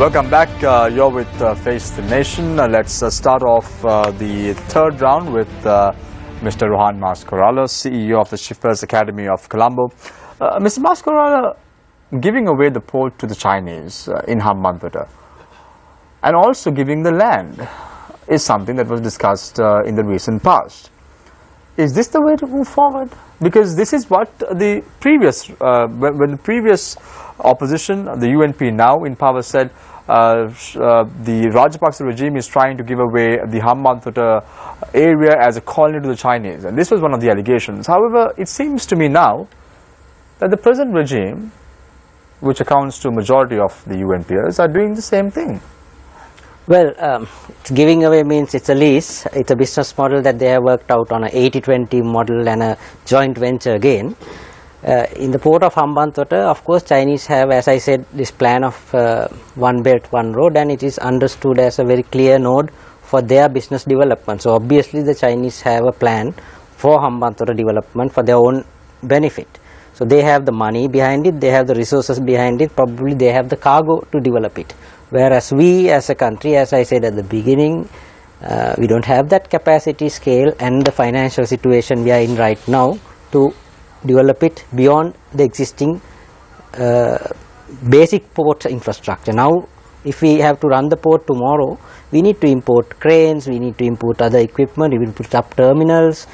Welcome back. You're with Face the Nation. Let's start off the third round with Mr. Rohan Mascorala, CEO of the Shippers Academy of Colombo. Mr. Mascorala, giving away the port to the Chinese in Hambantota and also giving the land is something that was discussed in the recent past. Is this the way to move forward? Because this is what the previous, when the previous opposition, the UNP now in power, said the Rajapaksa regime is trying to give away the Hambantota area as a colony to the Chinese, and this was one of the allegations. However, it seems to me now that the present regime, which accounts to a majority of the UNPers, are doing the same thing. Well, giving away means it's a lease. It's a business model that they have worked out on a 80-20 model and a joint venture again. In the port of Hambantota, of course, Chinese have, as I said, this plan of one belt, one road, and it is understood as a very clear node for their business development. So obviously the Chinese have a plan for Hambantota development for their own benefit. So they have the money behind it, they have the resources behind it, probably they have the cargo to develop it. Whereas we as a country, as I said at the beginning, we don't have that capacity, scale and the financial situation we are in right now to develop it beyond the existing basic port infrastructure. Now, if we have to run the port tomorrow, we need to import cranes, we need to import other equipment, we will put up terminals.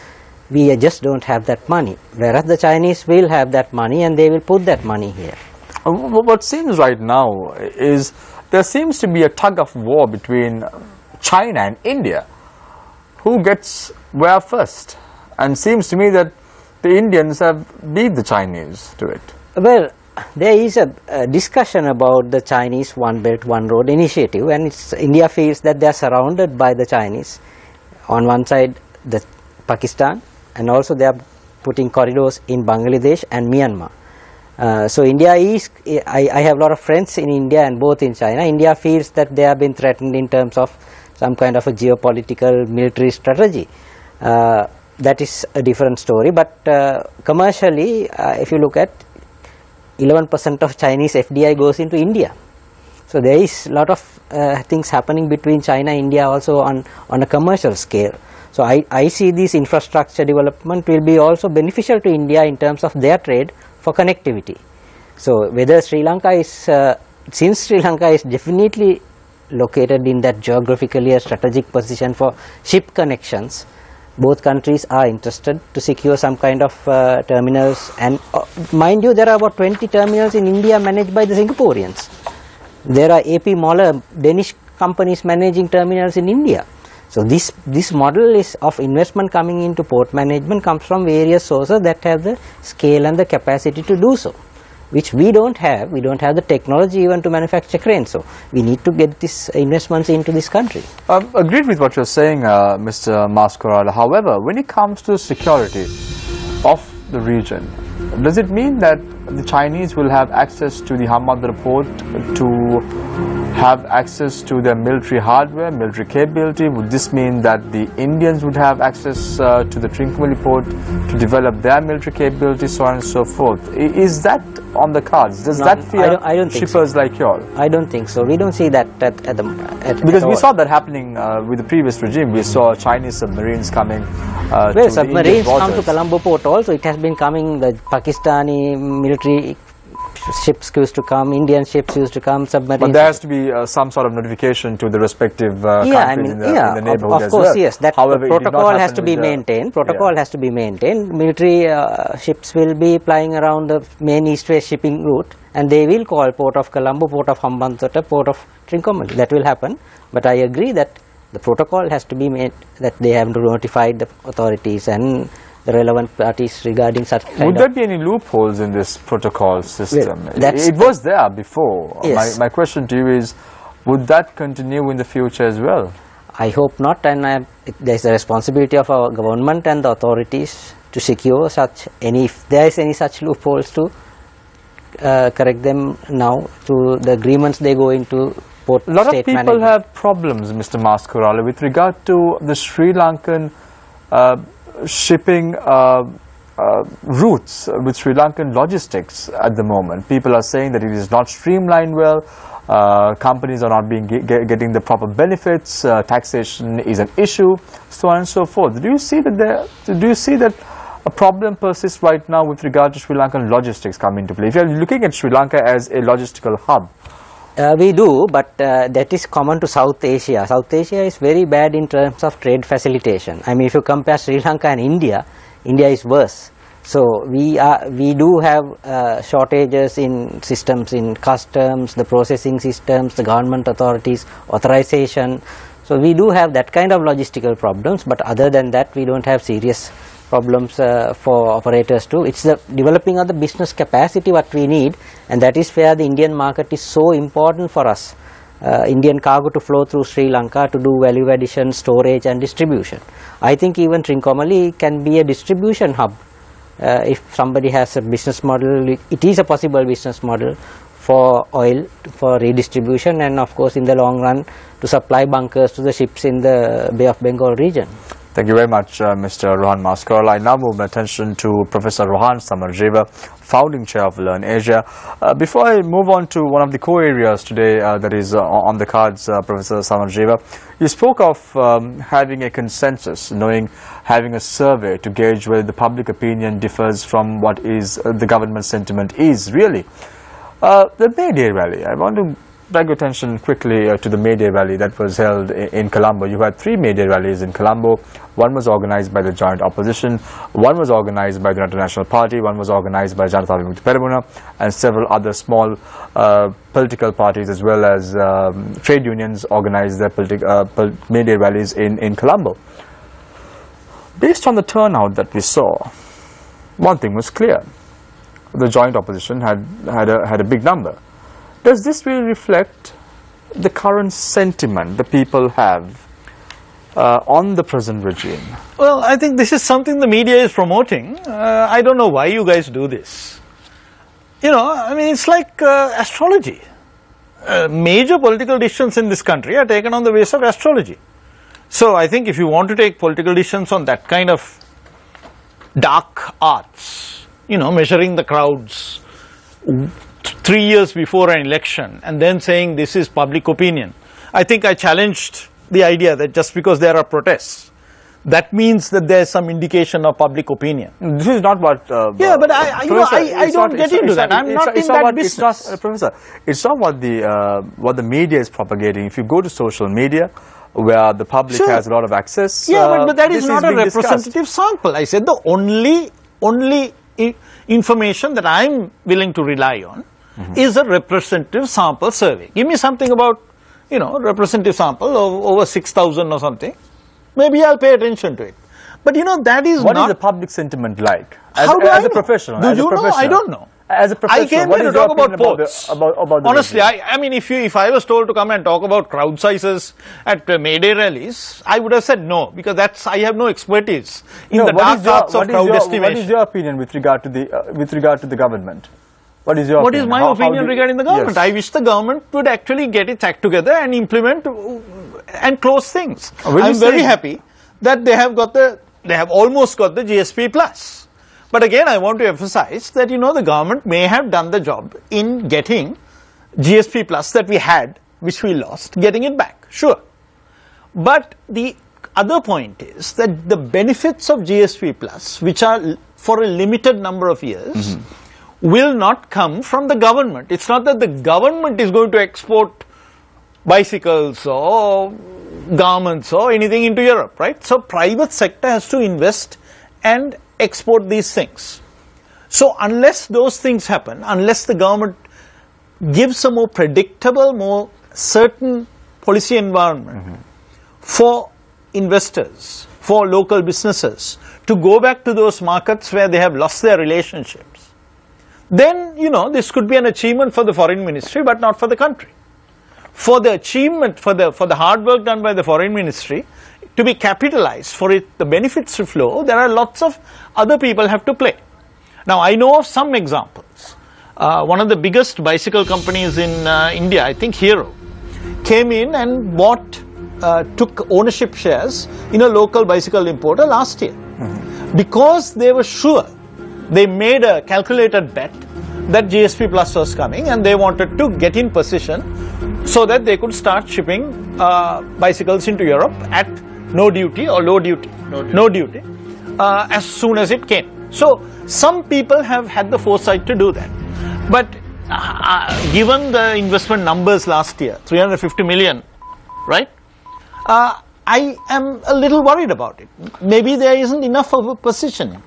We just don't have that money. Whereas the Chinese will have that money and they will put that money here. What seems right now is there seems to be a tug of war between China and India. Who gets where first? And seems to me that the Indians have beat the Chinese to it. Well, there is a discussion about the Chinese One Belt, One Road initiative, and India feels that they are surrounded by the Chinese. On one side, the Pakistan, and also they are putting corridors in Bangladesh and Myanmar. So India is, I have a lot of friends in India and both in China. India feels that they have been threatened in terms of some kind of a geopolitical military strategy. That is a different story, but commercially, if you look at 11% of Chinese FDI goes into India. So there is a lot of things happening between China and India also on a commercial scale. So I see this infrastructure development will be also beneficial to India in terms of their trade for connectivity. So whether Sri Lanka is, since Sri Lanka is definitely located in that geographically a strategic position for ship connections, both countries are interested to secure some kind of terminals, and mind you, there are about 20 terminals in India managed by the Singaporeans. There are AP Moller, Danish companies managing terminals in India. So this model is of investment coming into port management comes from various sources that have the scale and the capacity to do so, which we don't have. We don't have the technology even to manufacture cranes. So we need to get these investments into this country. Agreed with what you're saying, Mr. Mascorala. However, when it comes to security of the region, does it mean that the Chinese will have access to the Hambantota port to have access to their military hardware, military capability? Would this mean that the Indians would have access to the Trincomalee port to develop their military capability, so on and so forth? Is that on the cards? Does that fear I don't think shippers so. like you all? I don't think so. We don't see that because we saw that happening with the previous regime. We saw Chinese submarines coming well, to submarines the Indian come to Colombo port also. It has been coming, the Pakistani military ships used to come, Indian ships used to come, submarines. But there has to be some sort of notification to the respective countries in the neighborhood of course, as well. yes. That However, protocol has to be maintained. Protocol has to be maintained. Military ships will be plying around the main east-west shipping route, and they will call Port of Colombo, Port of Hambantota, Port of Trincomalee. That will happen. But I agree that the protocol has to be made, that they have to notify the authorities and the relevant parties regarding such kind Would there be any loopholes in this protocol system? Well, it was there before. Yes. My question to you is, would that continue in the future as well? I hope not, and there is a responsibility of our government and the authorities to secure such if there is any such loopholes, to correct them now to the agreements they go into. A lot of people have problems, Mr. Mascorala, with regard to the Sri Lankan shipping routes with Sri Lankan logistics at the moment. People are saying that it is not streamlined well. Companies are not getting the proper benefits. Taxation is an issue, so on and so forth. Do you see that a problem persists right now with regard to Sri Lankan logistics come into play? If you are looking at Sri Lanka as a logistical hub, we do, but that is common to South Asia. South Asia is very bad in terms of trade facilitation. I mean, if you compare Sri Lanka and India, India is worse. So we do have shortages in systems, in customs, the processing systems, the government authorities, authorization. So we do have that kind of logistical problems, but other than that, we don't have serious problems for operators too. It's the developing of the business capacity what we need, and that is where the Indian market is so important for us. Indian cargo to flow through Sri Lanka to do value addition, storage and distribution. I think even Trincomalee can be a distribution hub. If somebody has a business model, it is a possible business model for oil, for redistribution, and of course in the long run to supply bunkers to the ships in the Bay of Bengal region. Thank you very much, Mr. Rohan Mascarola. I now move my attention to Professor Rohan Samarjeva, founding chair of Learn Asia. Before I move on to one of the core areas today that is on the cards, Professor Samarjeva, you spoke of having a consensus, having a survey to gauge whether the public opinion differs from what is the government sentiment is really. The May Day rally, I want to drag your attention quickly to the May Day rally that was held in Colombo. You had 3 May Day rallies in Colombo. One was organized by the joint opposition, one was organized by the International Party, one was organized by Janata Vimukti Peramuna, and several other small political parties as well as trade unions organized their May Day rallies in Colombo. Based on the turnout that we saw, one thing was clear. The joint opposition had a big number. Does this really reflect the current sentiment the people have on the present regime? Well, I think this is something the media is promoting. I don't know why you guys do this. You know, I mean, it's like astrology. Major political decisions in this country are taken on the basis of astrology. So I think if you want to take political decisions on that kind of dark arts, you know, measuring the crowds 3 years before an election and then saying this is public opinion. I think I challenged the idea that just because there are protests, that means that there is some indication of public opinion. This is not what... yeah, but I don't get into that. I'm not in that business. Professor, it's not what the media is propagating. If you go to social media, where the public has a lot of access... Yeah, but that is not a representative sample. I said the only information that I'm willing to rely on is a representative sample survey. Give me something about, you know, representative sample of over 6,000 or something. Maybe I'll pay attention to it. But you know, that is What is the public sentiment like? How do I know? A professional. Do you know? I don't know. As a professional, I came here to talk about ports. Honestly, I mean, if I was told to come and talk about crowd sizes at May Day rallies, I would have said no, because I have no expertise in the dark arts of crowd estimation. What is your opinion with regard to the government? What is your opinion? What is my opinion regarding the government? Yes. I wish the government would actually get its act together and implement and close things. I'm very happy that they have almost got the GSP plus. But again, I want to emphasize that, you know, the government may have done the job in getting GSP plus that we had, which we lost, getting it back. Sure. But the other point is that the benefits of GSP plus, which are for a limited number of years, will not come from the government. It's not that the government is going to export bicycles or garments or anything into Europe, right? So private sector has to invest and export these things. So unless those things happen, unless the government gives a more predictable, more certain policy environment for investors, for local businesses to go back to those markets where they have lost their relationships, then, you know, this could be an achievement for the foreign ministry, but not for the country. For the achievement, for the hard work done by the foreign ministry to be capitalized, for it, the benefits to flow, there are lots of other people have to play. Now, I know of some examples. One of the biggest bicycle companies in India, I think Hero, came in and took ownership shares in a local bicycle importer last year. Because they were sure They made a calculated bet that GSP Plus was coming, and they wanted to get in position so that they could start shipping bicycles into Europe at no duty or low duty, no duty, as soon as it came. So some people have had the foresight to do that. But given the investment numbers last year, 350 million, right? I am a little worried about it. Maybe there isn't enough of a positioning.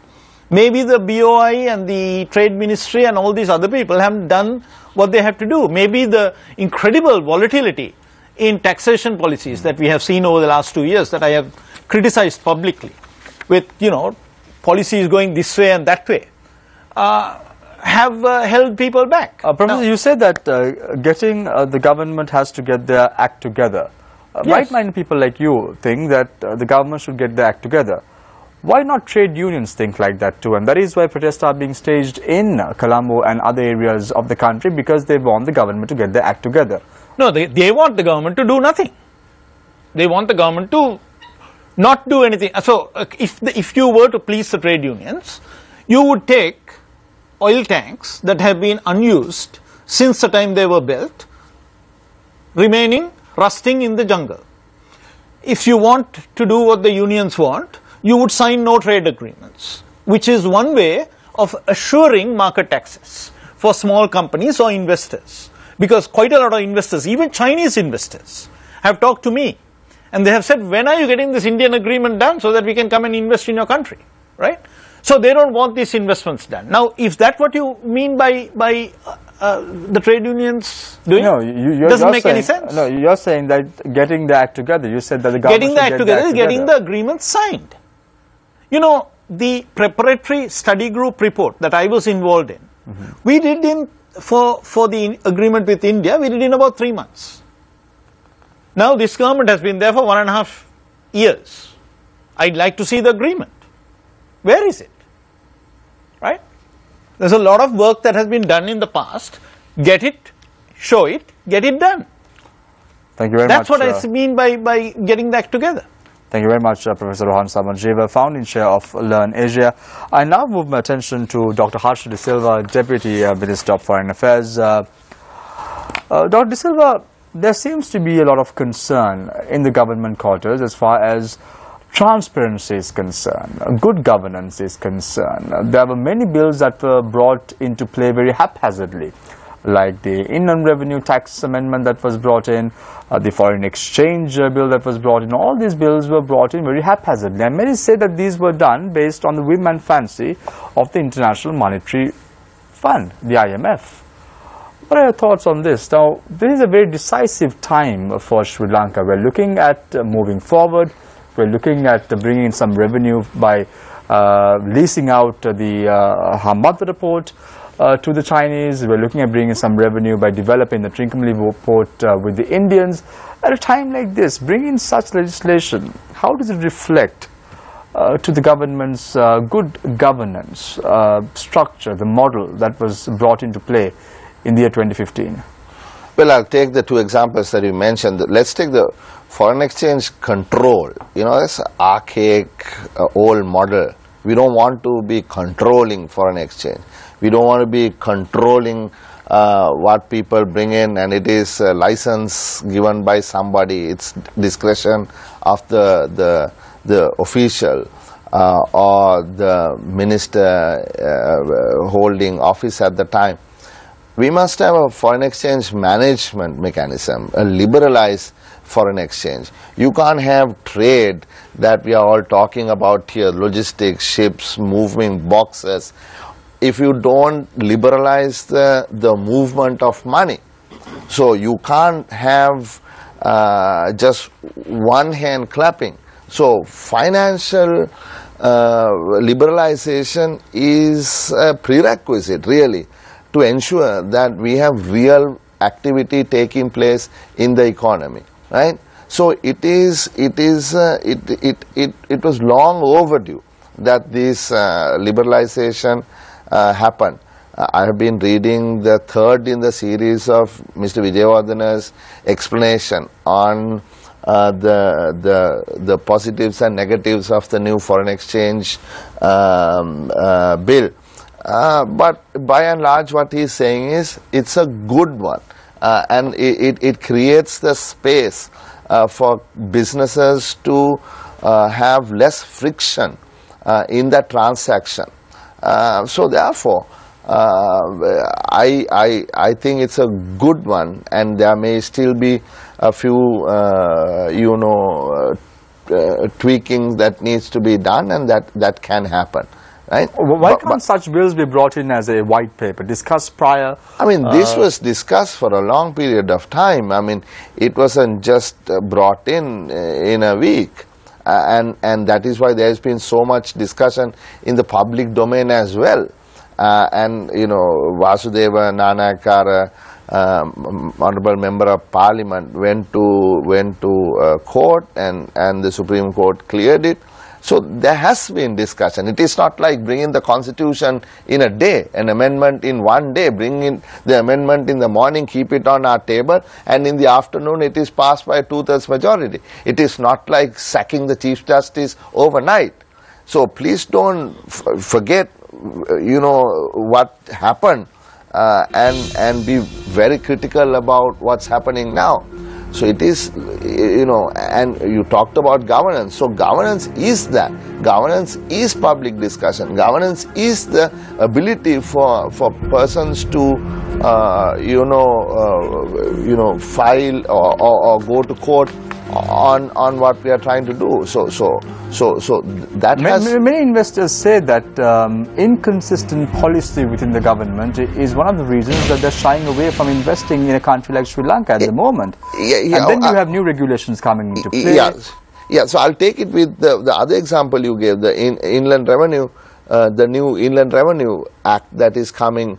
Maybe the BOI and the Trade Ministry and all these other people haven't done what they have to do. Maybe the incredible volatility in taxation policies that we have seen over the last 2 years that I have criticized publicly, with, you know, policies going this way and that way, have held people back. Professor, you said that getting the government has to get their act together. Yes. Right-minded people like you think that the government should get their act together. Why not trade unions think like that too? And that is why protests are being staged in Colombo and other areas of the country, because they want the government to get their act together. No, they want the government to do nothing. They want the government to not do anything. So if you were to please the trade unions, you would take oil tanks that have been unused since the time they were built, remaining rusting in the jungle. If you want to do what the unions want, you would sign no trade agreements, which is one way of assuring market access for small companies or investors. Because quite a lot of investors, even Chinese investors, have talked to me, and they have said, when are you getting this Indian agreement done so that we can come and invest in your country, right? So they don't want these investments done. Now, if that's what you mean by the trade unions doing, no, doesn't make any sense. No, you're saying that getting the act together. You said that the government getting the act together is getting the agreement signed. You know, the preparatory study group report that I was involved in, we did for the agreement with India, we did in about 3 months. Now this government has been there for 1.5 years. I'd like to see the agreement. Where is it? Right? There's a lot of work that has been done in the past. Get it, show it, get it done. Thank you very much. That's what I mean by getting the act together. Thank you very much, Professor Rohan Samanjeeva, founding chair of Learn Asia. I now move my attention to Dr. Harsha De Silva, Deputy Minister of Foreign Affairs. Dr. De Silva, there seems to be a lot of concern in the government quarters as far as transparency is concerned, good governance is concerned. There were many bills that were brought into play very haphazardly, like the Inland Revenue Tax Amendment that was brought in, the Foreign Exchange Bill that was brought in. All these bills were brought in very haphazardly, and many say that these were done based on the whim and fancy of the International Monetary Fund, the IMF. What are your thoughts on this? Now, this is a very decisive time for Sri Lanka. We're looking at moving forward. We're looking at bringing in some revenue by leasing out the Hambantota port to the Chinese. We're looking at bringing some revenue by developing the Trincomalee port with the Indians. At a time like this, bringing in such legislation, how does it reflect to the government's good governance structure, the model that was brought into play in the year 2015? Well, I'll take the two examples that you mentioned. Let's take the foreign exchange control. You know, it's an archaic, old model. We don't want to be controlling foreign exchange. We don't want to be controlling what people bring in, and it is a license given by somebody. It's discretion of the official or the minister holding office at the time. We must have a foreign exchange management mechanism, a liberalized foreign exchange. You can't have trade that we are all talking about here, logistics, ships, moving boxes, if you don't liberalize the movement of money. So you can't have just one hand clapping. So financial liberalization is a prerequisite, really, to ensure that we have real activity taking place in the economy, right? So it was long overdue that this liberalization happened. I have been reading the third in the series of Mr. Vijayawardana's explanation on the positives and negatives of the new foreign exchange bill. But by and large what he is saying is it's a good one, and it creates the space for businesses to have less friction in that transaction. So therefore I think it's a good one, and there may still be a few tweaking that needs to be done, and that can happen. Right? Why can't such bills be brought in as a white paper, discussed prior? I mean, this was discussed for a long period of time. I mean, it wasn't just brought in a week. And that is why there has been so much discussion in the public domain as well. And, Vasudeva Nanakara, Honorable Member of Parliament, went to court, and the Supreme Court cleared it. So there has been discussion. It is not like bringing the constitution in a day, an amendment in one day, bring in the amendment in the morning, keep it on our table, and in the afternoon it is passed by a 2/3 majority. It is not like sacking the Chief Justice overnight. So please don't forget, what happened, and be very critical about what's happening now. So it is, and you talked about governance. So governance is that. Governance is public discussion. Governance is the ability for persons to, file or go to court on what we are trying to do. So that many investors say that inconsistent policy within the government is one of the reasons that they're shying away from investing in a country like Sri Lanka at the moment. And then you have new regulations coming into play. Yeah. So I'll take it with the other example you gave, the inland revenue, the new Inland Revenue Act that is coming,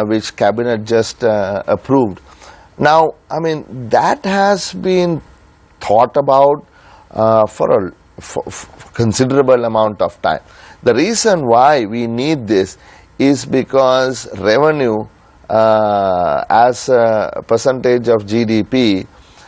which Cabinet just approved. Now, I mean, that has been thought about for a considerable amount of time. The reason why we need this is because revenue as a percentage of GDP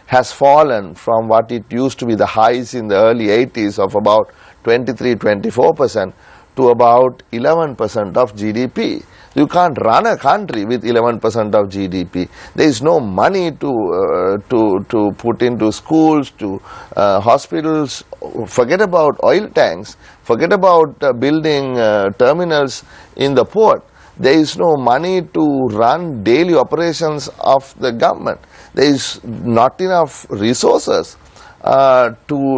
has fallen from what it used to be, the highs in the early 80s of about 23-24% to about 11% of GDP. You can't run a country with 11% of GDP. There is no money to put into schools, to hospitals. Forget about oil tanks. Forget about building terminals in the port. There is no money to run daily operations of the government. There is not enough resources to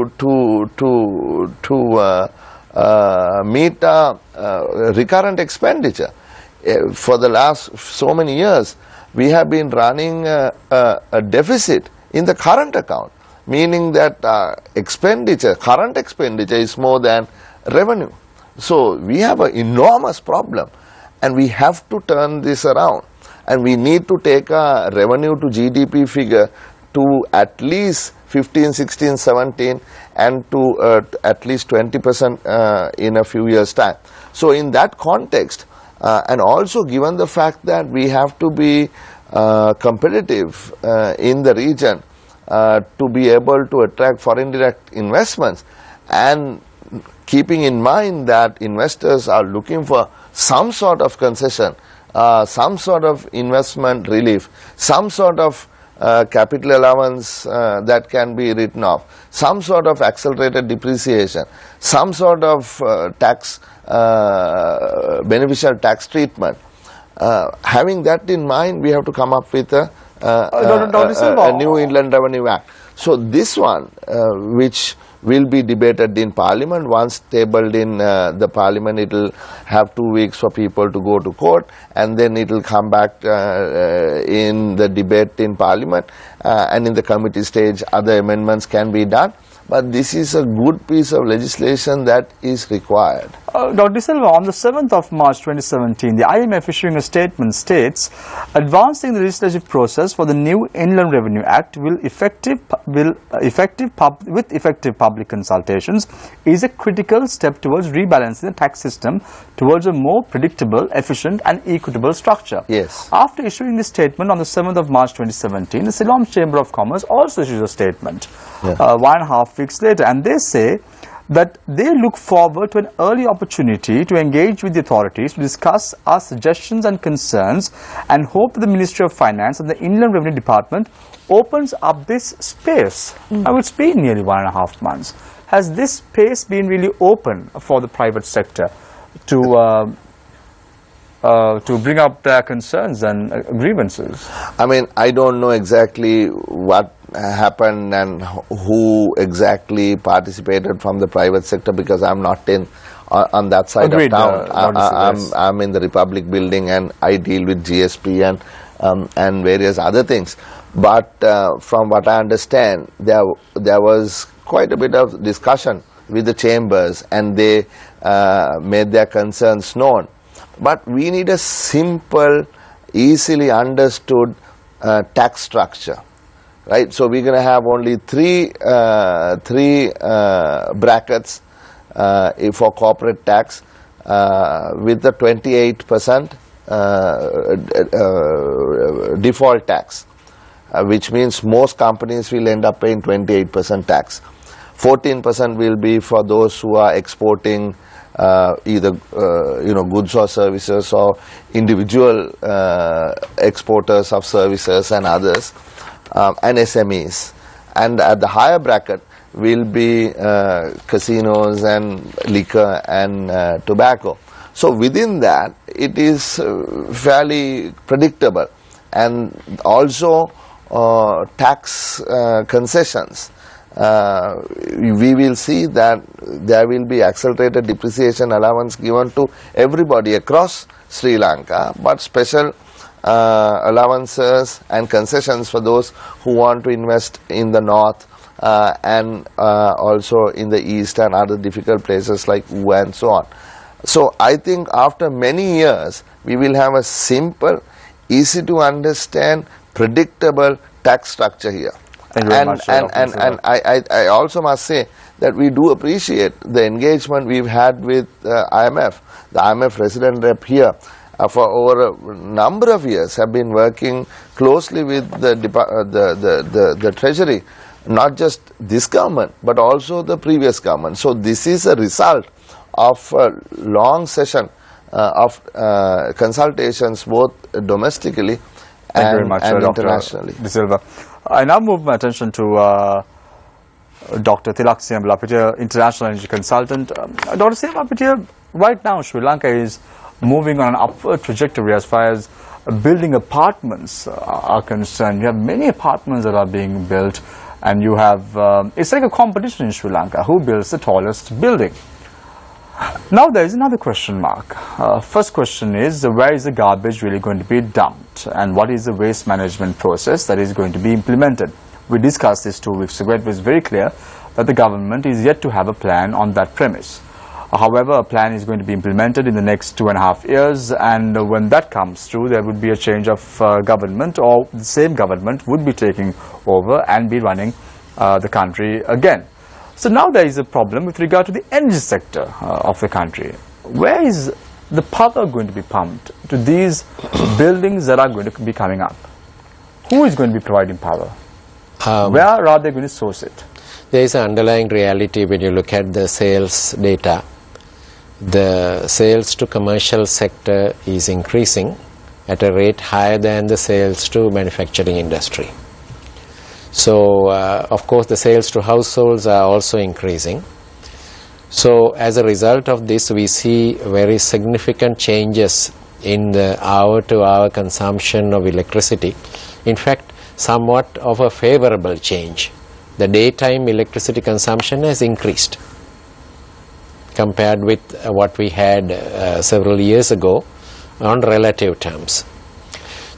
meet recurrent expenditure. For the last so many years, we have been running a deficit in the current account, meaning that current expenditure is more than revenue. So we have an enormous problem, and we have to turn this around, and we need to take a revenue to GDP figure to at least 15, 16, 17 and to at least 20% in a few years' time. So in that context, and also given the fact that we have to be competitive in the region to be able to attract foreign direct investments, and keeping in mind that investors are looking for some sort of concession, some sort of investment relief, some sort of capital allowance that can be written off, some sort of accelerated depreciation, some sort of beneficial tax treatment. Having that in mind, we have to come up with a new Inland Revenue Act. So this one, which will be debated in Parliament, once tabled in the Parliament, it will have 2 weeks for people to go to court, and then it will come back in the debate in Parliament, and in the committee stage other amendments can be done. But this is a good piece of legislation that is required. Dr. Silva, on the 7th of March 2017, the IMF issuing a statement states, advancing the legislative process for the new Inland Revenue Act with effective public consultations is a critical step towards rebalancing the tax system towards a more predictable, efficient and equitable structure. Yes. After issuing this statement on the 7th of March 2017, the Ceylon Chamber of Commerce also issues a statement 1.5 weeks later, and they say that they look forward to an early opportunity to engage with the authorities to discuss our suggestions and concerns, and hope that the Ministry of Finance and the Inland Revenue Department opens up this space. Now, it's been nearly 1.5 months. Has this space been really open for the private sector to bring up their concerns and grievances? I mean, I don't know exactly what happened and who exactly participated from the private sector, because I'm not in on that side Agreed, of town. I'm in the Republic building, and I deal with GSP and various other things. But from what I understand, there was quite a bit of discussion with the chambers, and they made their concerns known. But we need a simple, easily understood tax structure, right? So we're going to have only three brackets for corporate tax with the 28% default tax, which means most companies will end up paying 28% tax. 14% will be for those who are exporting either goods or services, or individual exporters of services and others, and SMEs. And at the higher bracket will be casinos and liquor and tobacco. So within that, it is fairly predictable. And also tax concessions. We will see that there will be accelerated depreciation allowance given to everybody across Sri Lanka, but special allowances and concessions for those who want to invest in the north and also in the east and other difficult places like Wu and so on. So I think after many years, we will have a simple, easy to understand, predictable tax structure here. And I also must say that we do appreciate the engagement we've had with IMF. The IMF resident rep here for over a number of years have been working closely with the Treasury, not just this government but also the previous government. So this is a result of a long session of consultations both domestically and internationally. De Silva. I now move my attention to Dr. Tilak Siambalapitiya, International Energy Consultant. Dr. Siambalapitiya, right now Sri Lanka is moving on an upward trajectory as far as building apartments are concerned. You have many apartments that are being built, and you have, it's like a competition in Sri Lanka, who builds the tallest building. Now there is another question mark. First question is, where is the garbage really going to be dumped, and what is the waste management process that is going to be implemented? We discussed this 2 weeks ago. It was very clear that the government is yet to have a plan on that premise. However, a plan is going to be implemented in the next 2.5 years, and when that comes through, there would be a change of government, or the same government would be taking over and be running the country again. So now there is a problem with regard to the energy sector of the country. Where is the power going to be pumped to these buildings that are going to be coming up? Who is going to be providing power? Where are they going to source it? There is an underlying reality when you look at the sales data. The sales to commercial sector is increasing at a rate higher than the sales to manufacturing industry. So, of course, the sales to households are also increasing. So, as a result of this, we see very significant changes in the hour-to-hour consumption of electricity. In fact, somewhat of a favorable change. The daytime electricity consumption has increased compared with what we had several years ago on relative terms.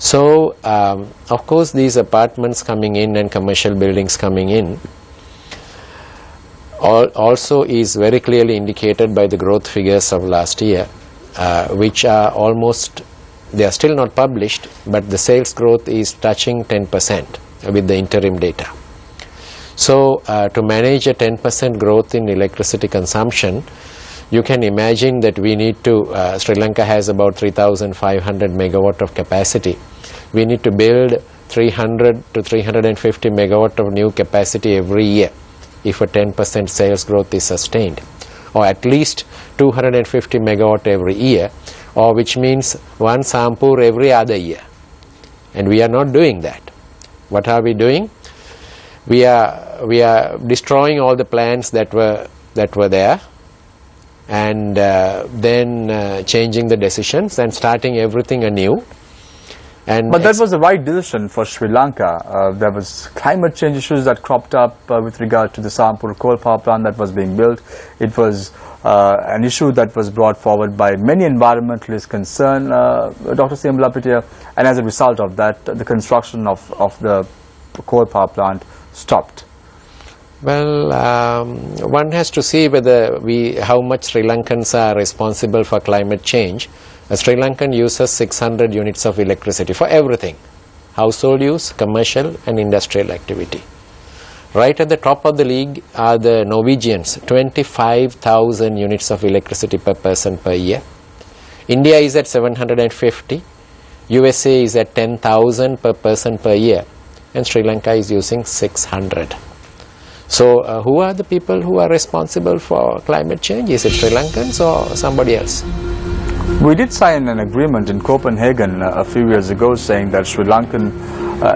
So, of course, these apartments coming in and commercial buildings coming in also is very clearly indicated by the growth figures of last year, which are almost, they are still not published, but the sales growth is touching 10% with the interim data. So, to manage a 10% growth in electricity consumption, you can imagine that we need to, Sri Lanka has about 3,500 megawatt of capacity. We need to build 300 to 350 megawatt of new capacity every year if a 10% sales growth is sustained, or at least 250 megawatt every year, or which means 1 Sampur every other year. And we are not doing that. What are we doing? We are destroying all the plants that were there, and then changing the decisions and starting everything anew. But that was the right decision for Sri Lanka. There was climate change issues that cropped up with regard to the Sampur coal power plant that was being built. It was an issue that was brought forward by many environmentalists concerned, Dr. Siambalapitiya, and as a result of that, the construction of the coal power plant stopped. Well, one has to see whether how much Sri Lankans are responsible for climate change. A Sri Lankan uses 600 units of electricity for everything: household use, commercial and industrial activity. Right at the top of the league are the Norwegians, 25,000 units of electricity per person per year. India is at 750, USA is at 10,000 per person per year, and Sri Lanka is using 600. So who are the people who are responsible for climate change? Is it Sri Lankans or somebody else? We did sign an agreement in Copenhagen a few years ago saying that Sri Lankan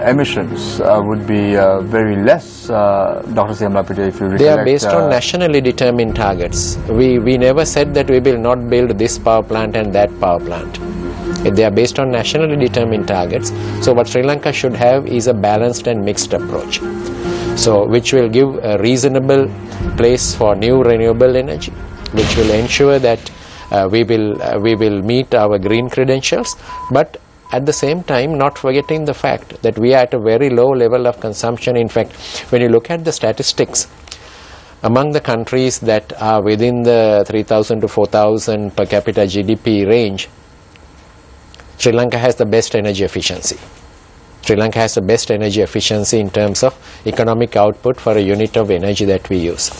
emissions would be very less, Dr. Siambalapitiya, if you recollect. They are based on nationally determined targets. We never said that we will not build this power plant and that power plant. They are based on nationally determined targets. So what Sri Lanka should have is a balanced and mixed approach, so which will give a reasonable place for new renewable energy, which will ensure that we will meet our green credentials, but at the same time not forgetting the fact that we are at a very low level of consumption. In fact, when you look at the statistics, among the countries that are within the 3,000 to 4,000 per capita GDP range, Sri Lanka has the best energy efficiency. Sri Lanka has the best energy efficiency in terms of economic output for a unit of energy that we use.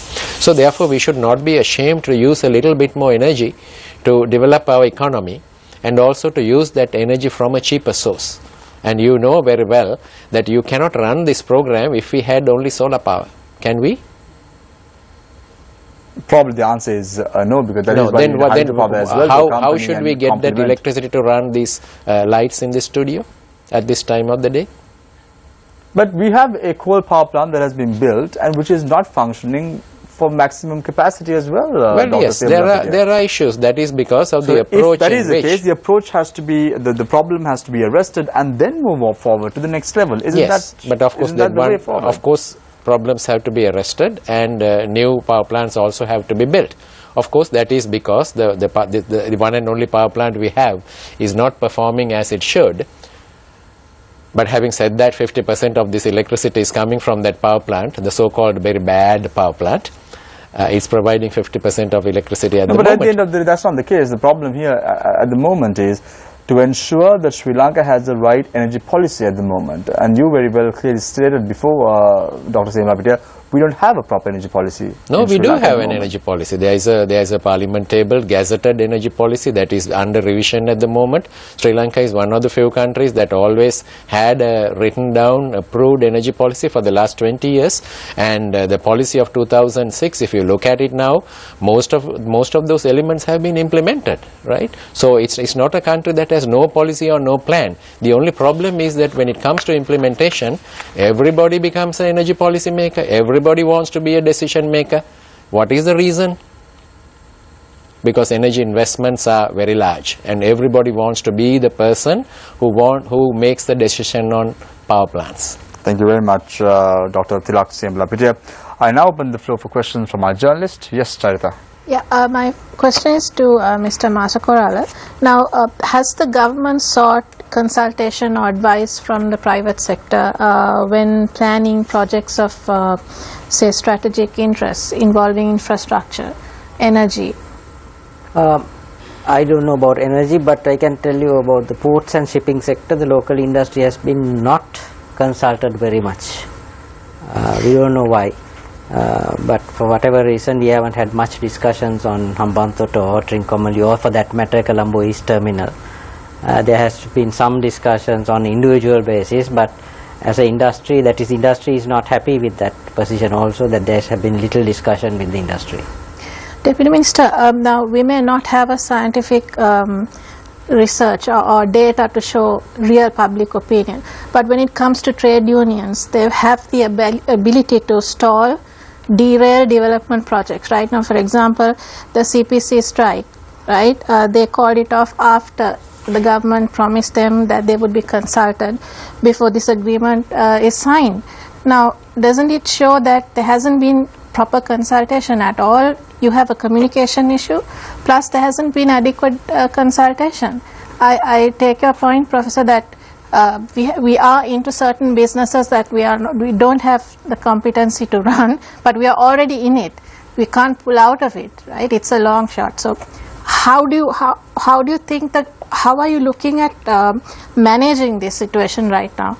So therefore we should not be ashamed to use a little bit more energy to develop our economy, and also to use that energy from a cheaper source. And you know very well that you cannot run this program if we had only solar power. Can we? Probably the answer is no, because that is why then, hydropower as well. How should we get that electricity to run these lights in the studio at this time of the day? But we have a coal power plant that has been built and which is not functioning for maximum capacity as well. Well, Dr. Yes, there are issues. That is because of the approach. If that is the case, the approach has to be, the problem has to be arrested and then move forward to the next level. Yes, but of course, problems have to be arrested, and new power plants also have to be built. Of course, that is because the one and only power plant we have is not performing as it should. But having said that, 50% of this electricity is coming from that power plant, the so-called very bad power plant. It's providing 50% of electricity at the moment. But at the end of the day, that's not the case. The problem here at the moment is to ensure that Sri Lanka has the right energy policy at the moment. And you very well clearly stated before, Dr. Siambalapitiya, we don't have a proper energy policy. No, we do have an energy policy. There is a parliament table gazetted energy policy that is under revision at the moment. Sri Lanka is one of the few countries that always had a written down approved energy policy for the last 20 years, and the policy of 2006, if you look at it now, most of those elements have been implemented, right? So it's not a country that has no policy or no plan. The only problem is that when it comes to implementation, everybody becomes an energy policy maker. Everybody wants to be a decision maker. What is the reason? Because energy investments are very large, and everybody wants to be the person who makes the decision on power plants. Thank you very much, Dr. Tilak Siambalapitiya. I now open the floor for questions from our journalist. Yes, Charita. Yeah, my question is to Mr. Masakorala. Now, has the government sought consultation or advice from the private sector when planning projects of, say, strategic interests involving infrastructure, energy? I don't know about energy, but I can tell you about the ports and shipping sector. The local industry has been not consulted very much. We don't know why. But for whatever reason, we haven't had much discussions on Hambantota or Trincomalee, or for that matter Colombo East Terminal. There has been some discussions on individual basis, but as an industry, that is, industry is not happy with that position also, that there has been little discussion with the industry. Deputy Minister, now we may not have a scientific research or data to show real public opinion, but when it comes to trade unions, they have the ability to stall, derail development projects. Right now, for example, the CPC strike, right, they called it off after the government promised them that they would be consulted before this agreement is signed. Now, doesn't it show that there hasn't been proper consultation at all? You have a communication issue, plus there hasn't been adequate consultation. I take your point, Professor, that we are into certain businesses that we don't have the competency to run, but we are already in it. We can't pull out of it, right? It's a long shot. So how do you think that, how are you looking at managing this situation right now?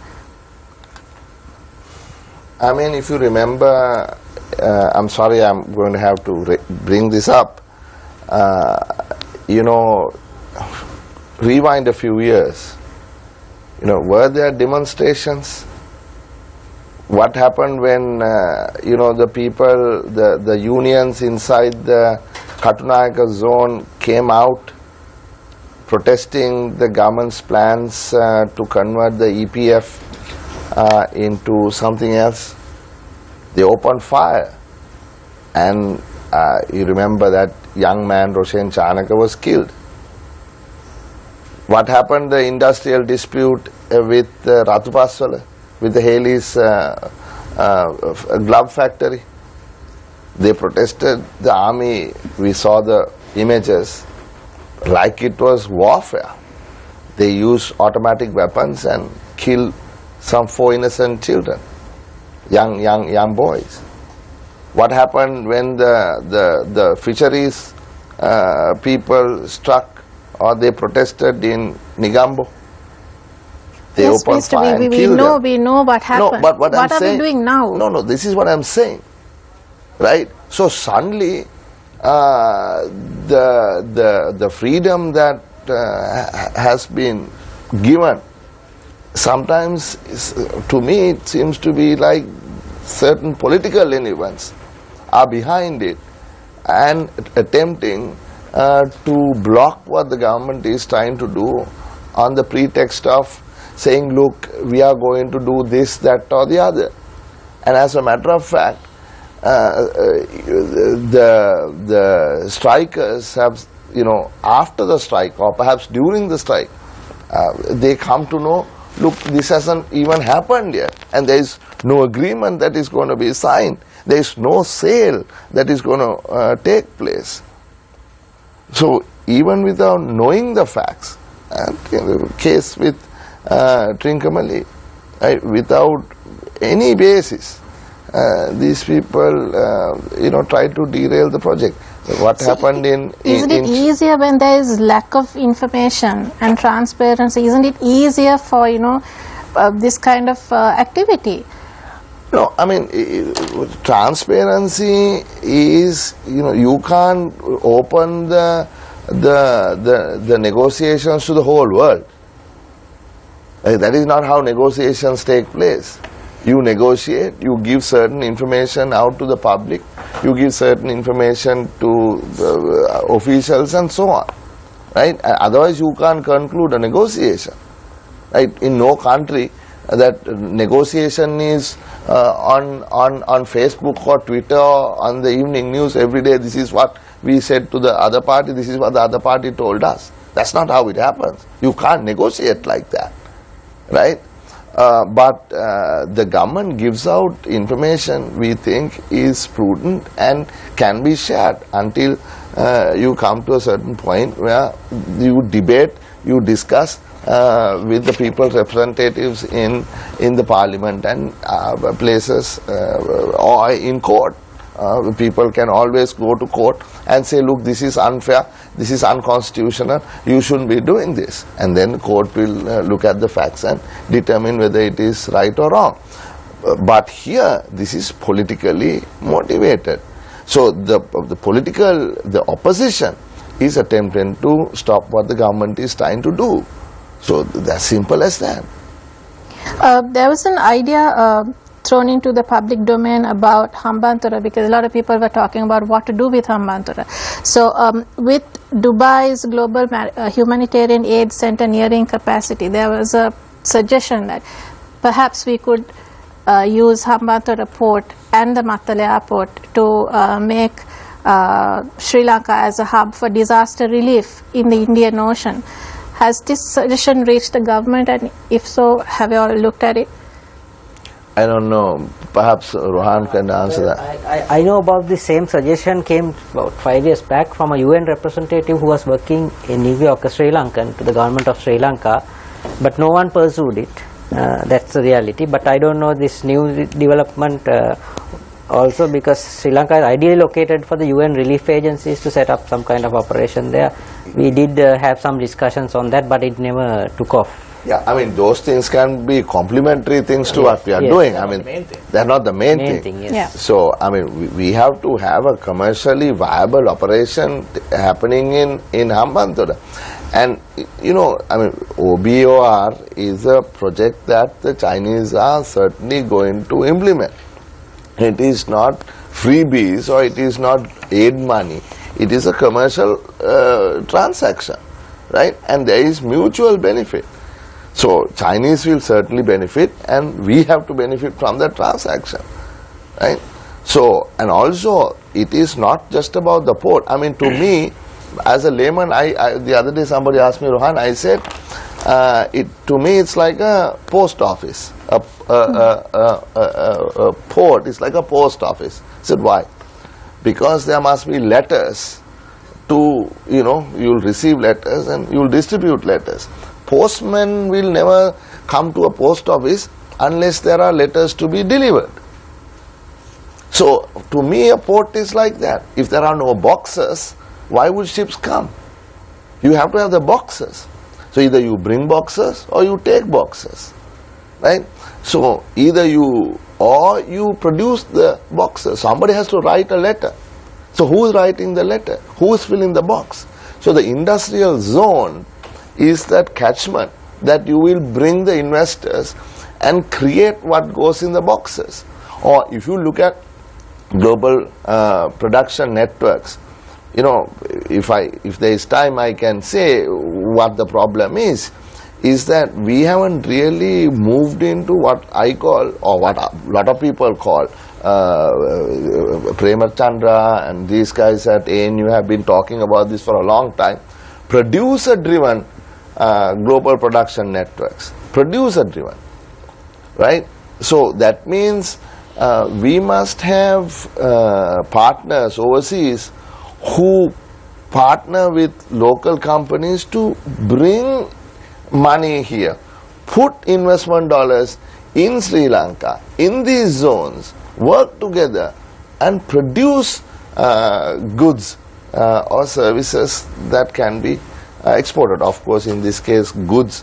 I mean, if you remember, I'm sorry, I'm going to have to bring this up. You know, rewind a few years. You know, were there demonstrations? What happened when, you know, the people, the unions inside the Katunayaka zone came out protesting the government's plans to convert the EPF into something else? They opened fire, and you remember that young man Roshen Chanaka was killed. What happened, the industrial dispute with Ratupaswala, with the Haley's glove factory? They protested, the army, we saw the images, like it was warfare. They used automatic weapons and killed some 4 innocent children, young boys. What happened when the fisheries people struck or they protested in Nigambo? They opened fire and killed them. We know what happened. No, but what are we doing now? No, this is what I'm saying. Right? So suddenly the freedom that has been given, sometimes to me it seems to be like certain political elements are behind it and attempting to block what the government is trying to do on the pretext of saying, look, we are going to do this, that or the other. And as a matter of fact, the strikers have, you know, after the strike or perhaps during the strike, they come to know, look, this hasn't even happened yet, and there is no agreement that is going to be signed. There is no sale that is going to take place. So even without knowing the facts, the case with Trincomalee, without any basis, these people, you know, try to derail the project. What happened Isn't it easier when there is lack of information and transparency? Isn't it easier for, you know, this kind of activity? No, I mean, transparency is, you know, you can't open the negotiations to the whole world. That is not how negotiations take place. You negotiate, you give certain information out to the public, you give certain information to officials and so on, right? Otherwise you can't conclude a negotiation, right? In no country that negotiation is on Facebook or Twitter or on the evening news every day. This is what we said to the other party, this is what the other party told us. That's not how it happens. You can't negotiate like that, right? But the government gives out information we think is prudent and can be shared until you come to a certain point where you debate, you discuss with the people's representatives in the parliament and places or in court. People can always go to court and say, look, this is unfair, this is unconstitutional, you shouldn't be doing this. And then the court will look at the facts and determine whether it is right or wrong. But here, this is politically motivated. So the opposition is attempting to stop what the government is trying to do. So that's simple as that. There was an idea thrown into the public domain about Hambantota, because a lot of people were talking about what to do with Hambantota. So with Dubai's global humanitarian aid center nearing capacity, there was a suggestion that perhaps we could use Hambantota port and the Mattala airport to make Sri Lanka as a hub for disaster relief in the Indian Ocean. Has this suggestion reached the government, and if so, have you all looked at it? I don't know. Perhaps Rohan can answer that. I know about the same suggestion came about 5 years back from a UN representative who was working in New York, Sri Lankan, to the government of Sri Lanka, but no one pursued it. That's the reality. But I don't know this new development also, because Sri Lanka is ideally located for the UN relief agencies to set up some kind of operation there. We did have some discussions on that, but it never took off. Yeah, I mean, those things can be complementary things to what we are doing. I mean, they're not the main thing. Yes. Yeah. So, I mean, we have to have a commercially viable operation happening in Hambantota. And, you know, I mean, OBOR is a project that the Chinese are certainly going to implement. It is not freebies or it is not aid money. It is a commercial transaction, right? And there is mutual benefit. So Chinese will certainly benefit, and we have to benefit from the transaction, right? So, and also it is not just about the port. I mean, to me, as a layman, the other day somebody asked me, Rohan, I said, to me it's like a post office. A port is like a post office. I said, why? Because there must be letters to, you know, you'll receive letters and you'll distribute letters. Postmen will never come to a post office unless there are letters to be delivered. So, to me, a port is like that. If there are no boxes, why would ships come? You have to have the boxes. So, either you bring boxes or you take boxes, right? So, either you or you produce the boxes. Somebody has to write a letter. So, who is writing the letter? Who is filling the box? So, the industrial zone is that catchment that you will bring the investors and create what goes in the boxes. Or if you look at global production networks, you know, if there is time, I can say what the problem is that we haven't really moved into what I call, or what a lot of people call, Prema Chandra and these guys at ANU have been talking about this for a long time, producer-driven global production networks, producer-driven, right? So that means we must have partners overseas who partner with local companies to bring money here, put investment dollars in Sri Lanka, in these zones, work together and produce goods or services that can be exported. Of course, in this case, goods,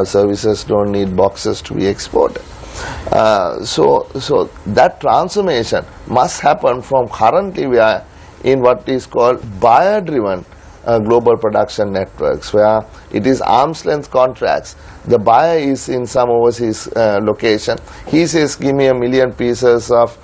services don't need boxes to be exported. So that transformation must happen from currently we are in what is called buyer-driven global production networks, where it is arm's length contracts. The buyer is in some overseas location. He says, give me 1 million pieces of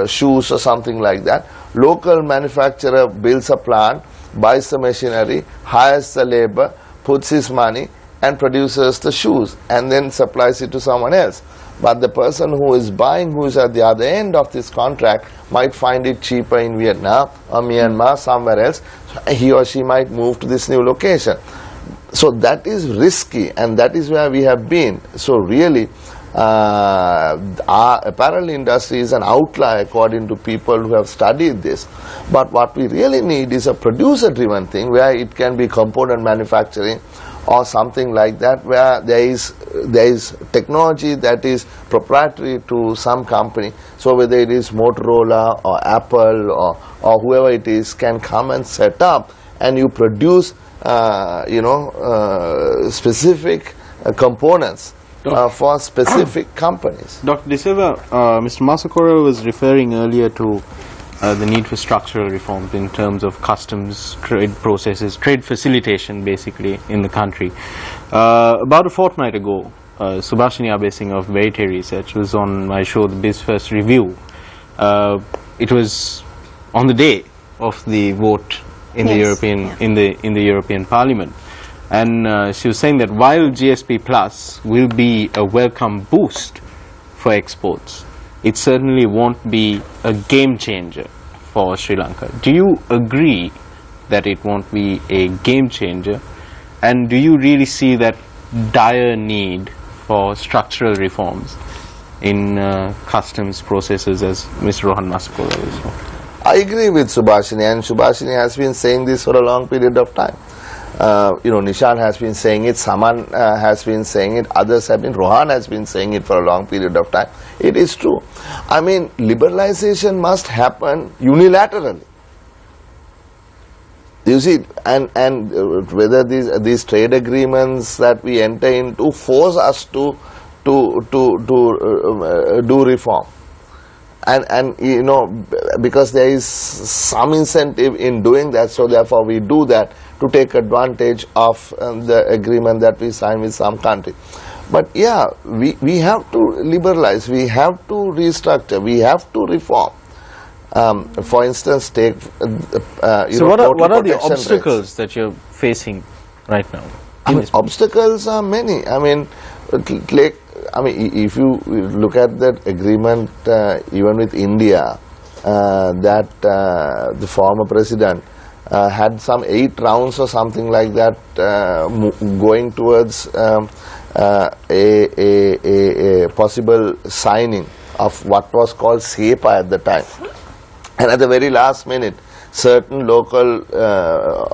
shoes or something like that. Local manufacturer builds a plant, buys the machinery, hires the labor, puts his money and produces the shoes and then supplies it to someone else. But the person who is buying, who is at the other end of this contract, might find it cheaper in Vietnam or Myanmar, somewhere else. So he or she might move to this new location. So that is risky, and that is where we have been. So really, our apparel industry is an outlier according to people who have studied this. But what we really need is a producer-driven thing where it can be component manufacturing or something like that, where there is technology that is proprietary to some company. So whether it is Motorola or Apple or whoever it is can come and set up, and you produce specific components for specific companies. Dr. De Silva, Mr. Masakura was referring earlier to the need for structural reforms in terms of customs, trade processes, trade facilitation basically in the country. About a fortnight ago, Subhashini Abesing of Verite Research was on my show, the BizFirst Review. It was on the day of the vote in the European Parliament, and she was saying that while GSP Plus will be a welcome boost for exports, it certainly won't be a game changer for Sri Lanka. Do you agree that it won't be a game changer, and do you really see that dire need for structural reforms in customs processes, as Mr. Rohan Masakora was? I agree with Subhashini, and Subhashini has been saying this for a long period of time. Nishan has been saying it, Saman has been saying it, others have been, Rohan has been saying it for a long period of time. It is true. I mean, liberalization must happen unilaterally. You see, and whether these trade agreements that we enter into force us to do reform. And because there is some incentive in doing that, so therefore we do that to take advantage of the agreement that we sign with some country. But yeah, we have to liberalize, we have to restructure, we have to reform. For instance, take so what are the obstacles that you're facing right now? Obstacles are many. I mean, if you look at that agreement, even with India, that the former president had some 8 rounds or something like that, going towards a possible signing of what was called SEPA at the time. And at the very last minute, certain local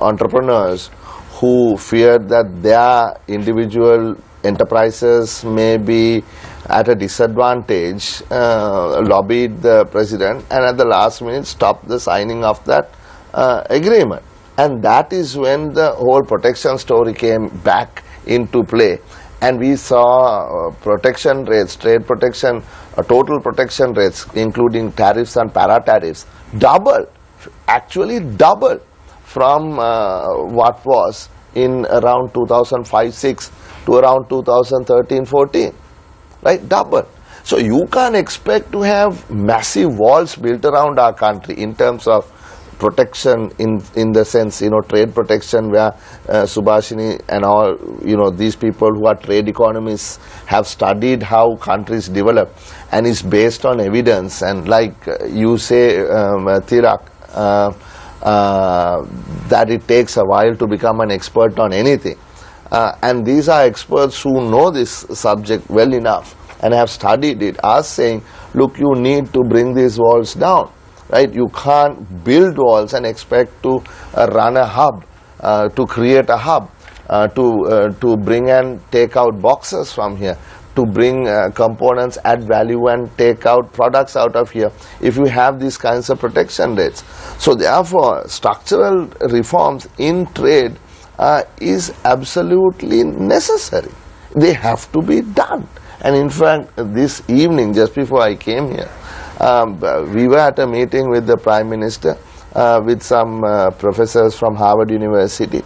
entrepreneurs who feared that their individual enterprises may be at a disadvantage lobbied the president, and at the last minute stopped the signing of that agreement. And that is when the whole protection story came back into play, and we saw protection rates, trade protection, total protection rates, including tariffs and para-tariffs, actually double from what was in around 2005-06 to around 2013-14, right? Double. So you can't expect to have massive walls built around our country in terms of protection, in the sense, trade protection, where Subhashini and all, these people who are trade economists have studied how countries develop, and is based on evidence. And like you say, Thirak, that it takes a while to become an expert on anything. And these are experts who know this subject well enough and have studied it, are saying, look, you need to bring these walls down, right? You can't build walls and expect to run a hub, to create a hub, to bring and take out boxes from here, to bring components, add value and take out products out of here, if you have these kinds of protection rates. So therefore, structural reforms in trade is absolutely necessary. They have to be done. And in fact, this evening, just before I came here, we were at a meeting with the Prime Minister, with some professors from Harvard University,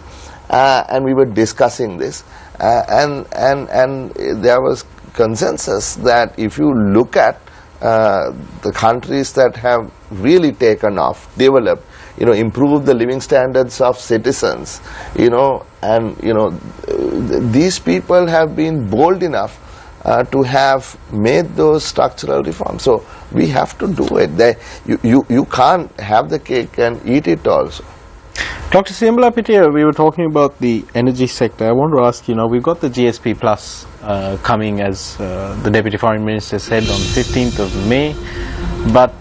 and we were discussing this. And there was consensus that if you look at the countries that have really taken off, developed, improve the living standards of citizens, and these people have been bold enough to have made those structural reforms. So we have to do it. You can't have the cake and eat it also. Dr. Siambalapitiya, we were talking about the energy sector. I want to ask you, we've got the GSP Plus coming, as the Deputy Foreign Minister said, on the 15th of May. But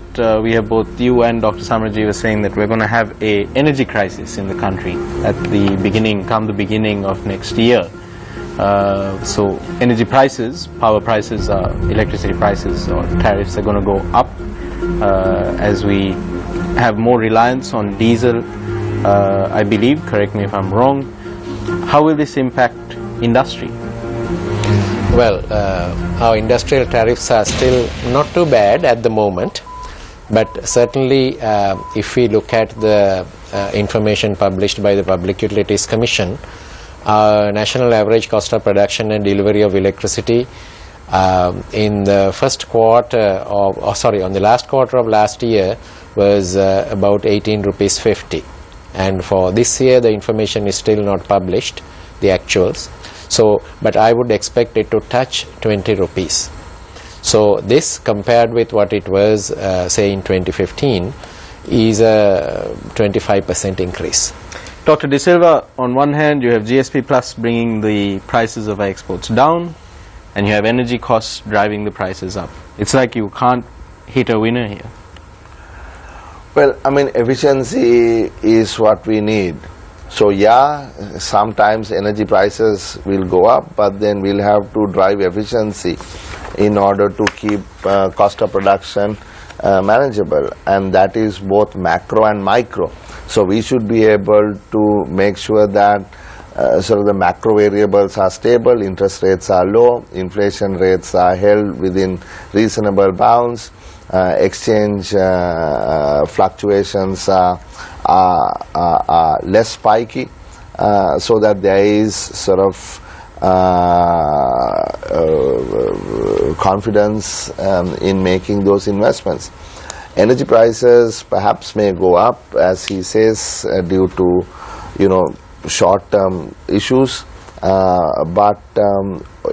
we have both you and Dr. Samaraji saying that we're going to have a energy crisis in the country at the beginning of next year. So energy prices, power prices, electricity prices or tariffs are going to go up as we have more reliance on diesel, I believe, correct me if I'm wrong. How will this impact industry? Well, our industrial tariffs are still not too bad at the moment, but certainly if we look at the information published by the Public Utilities Commission, national average cost of production and delivery of electricity in the first quarter of, on the last quarter of last year was about 18 rupees 50, and for this year the information is still not published, the actuals. So, but I would expect it to touch 20 rupees. So this, compared with what it was say in 2015, is a 25% increase. Dr. De Silva, on one hand you have GSP Plus bringing the prices of our exports down, and you have energy costs driving the prices up. It's like you can't hit a winner here. Well, I mean, efficiency is what we need. So yeah, sometimes energy prices will go up, but then we'll have to drive efficiency in order to keep cost of production manageable, and that is both macro and micro. So we should be able to make sure that sort of the macro variables are stable, interest rates are low, inflation rates are held within reasonable bounds, exchange fluctuations are less spiky, so that there is sort of confidence in making those investments. Energy prices perhaps may go up, as he says, due to, you know, short-term issues, but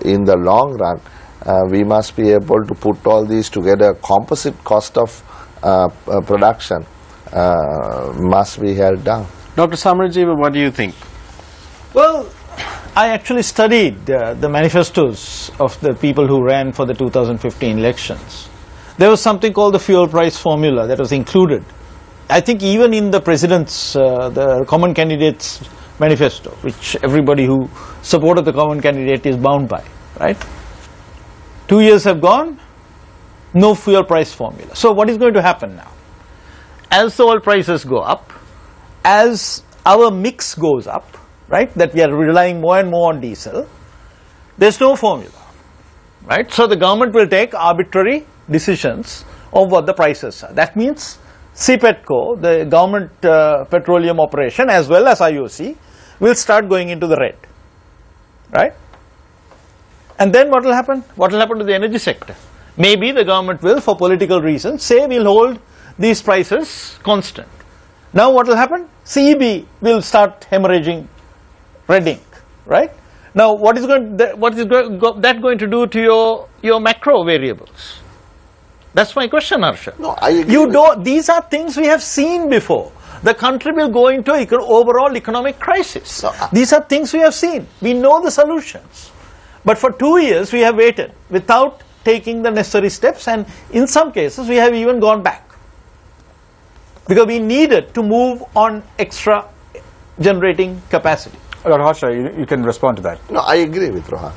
in the long run we must be able to put all these together. Composite cost of production must be held down. Dr. Samarajiva, what do you think? Well, I actually studied the manifestos of the people who ran for the 2015 elections. There was something called the fuel price formula that was included, I think, even in the president's, the common candidate's manifesto, which everybody who supported the common candidate is bound by, right? 2 years have gone, no fuel price formula. So what is going to happen now? As the oil prices go up, as our mix goes up, right, that we are relying more and more on diesel, there's no formula, right? So the government will take arbitrary decisions of what the prices are. That means CPETCO, the government petroleum operation, as well as IOC, will start going into the red, right? And then what will happen? What will happen to the energy sector? Maybe the government will, for political reasons, say we'll hold these prices constant. Now what will happen? CEB will start hemorrhaging red ink, right? Now what is that going to do to your macro variables? That's my question, Harsha. No, I agree. These are things we have seen before. The country will go into an overall economic crisis. No, These are things we have seen. We know the solutions. But for 2 years we have waited without taking the necessary steps, and in some cases we have even gone back. Because we needed to move on extra generating capacity. Dr. Harsha, you can respond to that. No, I agree with Rohan.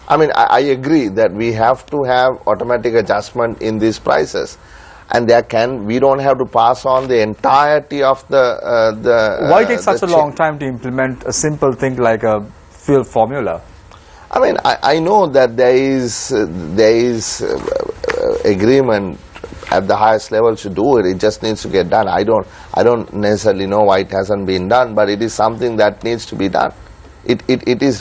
I mean, I agree that we have to have automatic adjustment in these prices, and we don't have to pass on the entirety of the Why take such a long time to implement a simple thing like a fuel formula? I mean, I know that there is agreement at the highest level to do it. It just needs to get done. I don't necessarily know why it hasn't been done, but it is something that needs to be done. It is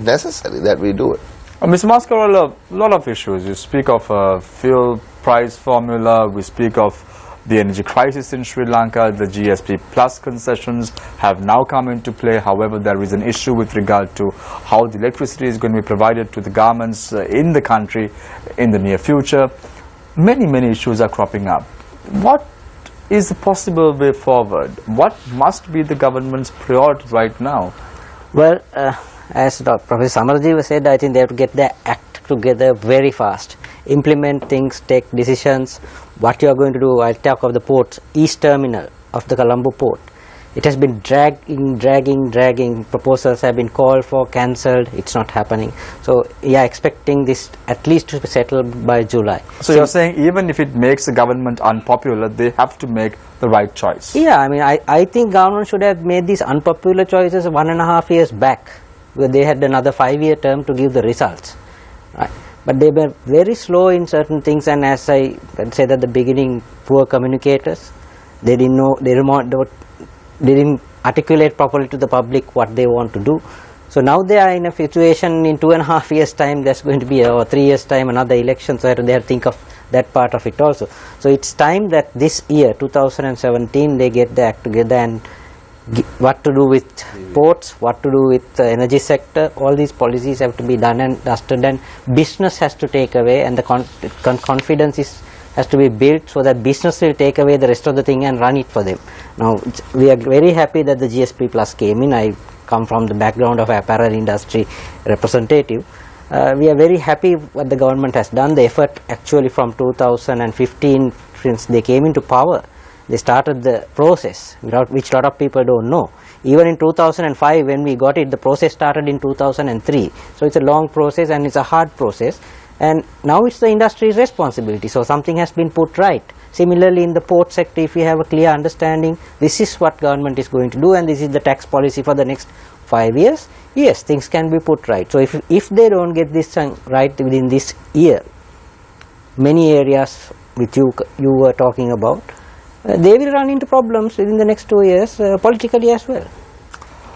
necessary that we do it. Mr. Mascarola, a lot of issues. You speak of a fuel price formula, we speak of the energy crisis in Sri Lanka, the GSP Plus concessions have now come into play. However, there is an issue with regard to how the electricity is going to be provided to the governments in the country in the near future. Many issues are cropping up. What is the possible way forward? What must be the government's priority right now? Well, as Professor Samarajiva said, I think they have to get their act together very fast. Implement things, take decisions. What you are going to do, I'll talk of the ports, East Terminal of the Colombo port. It has been dragging. Proposals have been called for, cancelled. It's not happening. So, yeah, expecting this at least to be settled by July. So you're saying even if it makes the government unpopular, they have to make the right choice? Yeah, I mean, I think government should have made these unpopular choices 1.5 years back, where they had another 5-year term to give the results. Right? But they were very slow in certain things, and as I said at the beginning, poor communicators. They didn't know, they didn't articulate properly to the public what they want to do. So now they are in a situation in 2.5 years time there's going to be or 3 years time another election, so they have to think of that part of it also. So it's time that this year 2017 they get their act together and what to do with ports, what to do with the energy sector. All these policies have to be done and dusted, and business has to take away, and the confidence has to be built so that business will take away the rest of the thing and run it for them. Now we are very happy that the GSP Plus came in. I come from the background of apparel industry representative. We are very happy what the government has done. The effort actually from 2015, since they came into power, they started the process, which a lot of people don't know. Even in 2005 when we got it, the process started in 2003. So it's a long process and it's a hard process, and now it's the industry's responsibility. So something has been put right. Similarly in the port sector, if we have a clear understanding, this is what government is going to do and this is the tax policy for the next 5 years, yes, things can be put right. So if they don't get this right within this year, many areas which you were talking about, they will run into problems within the next 2 years politically as well.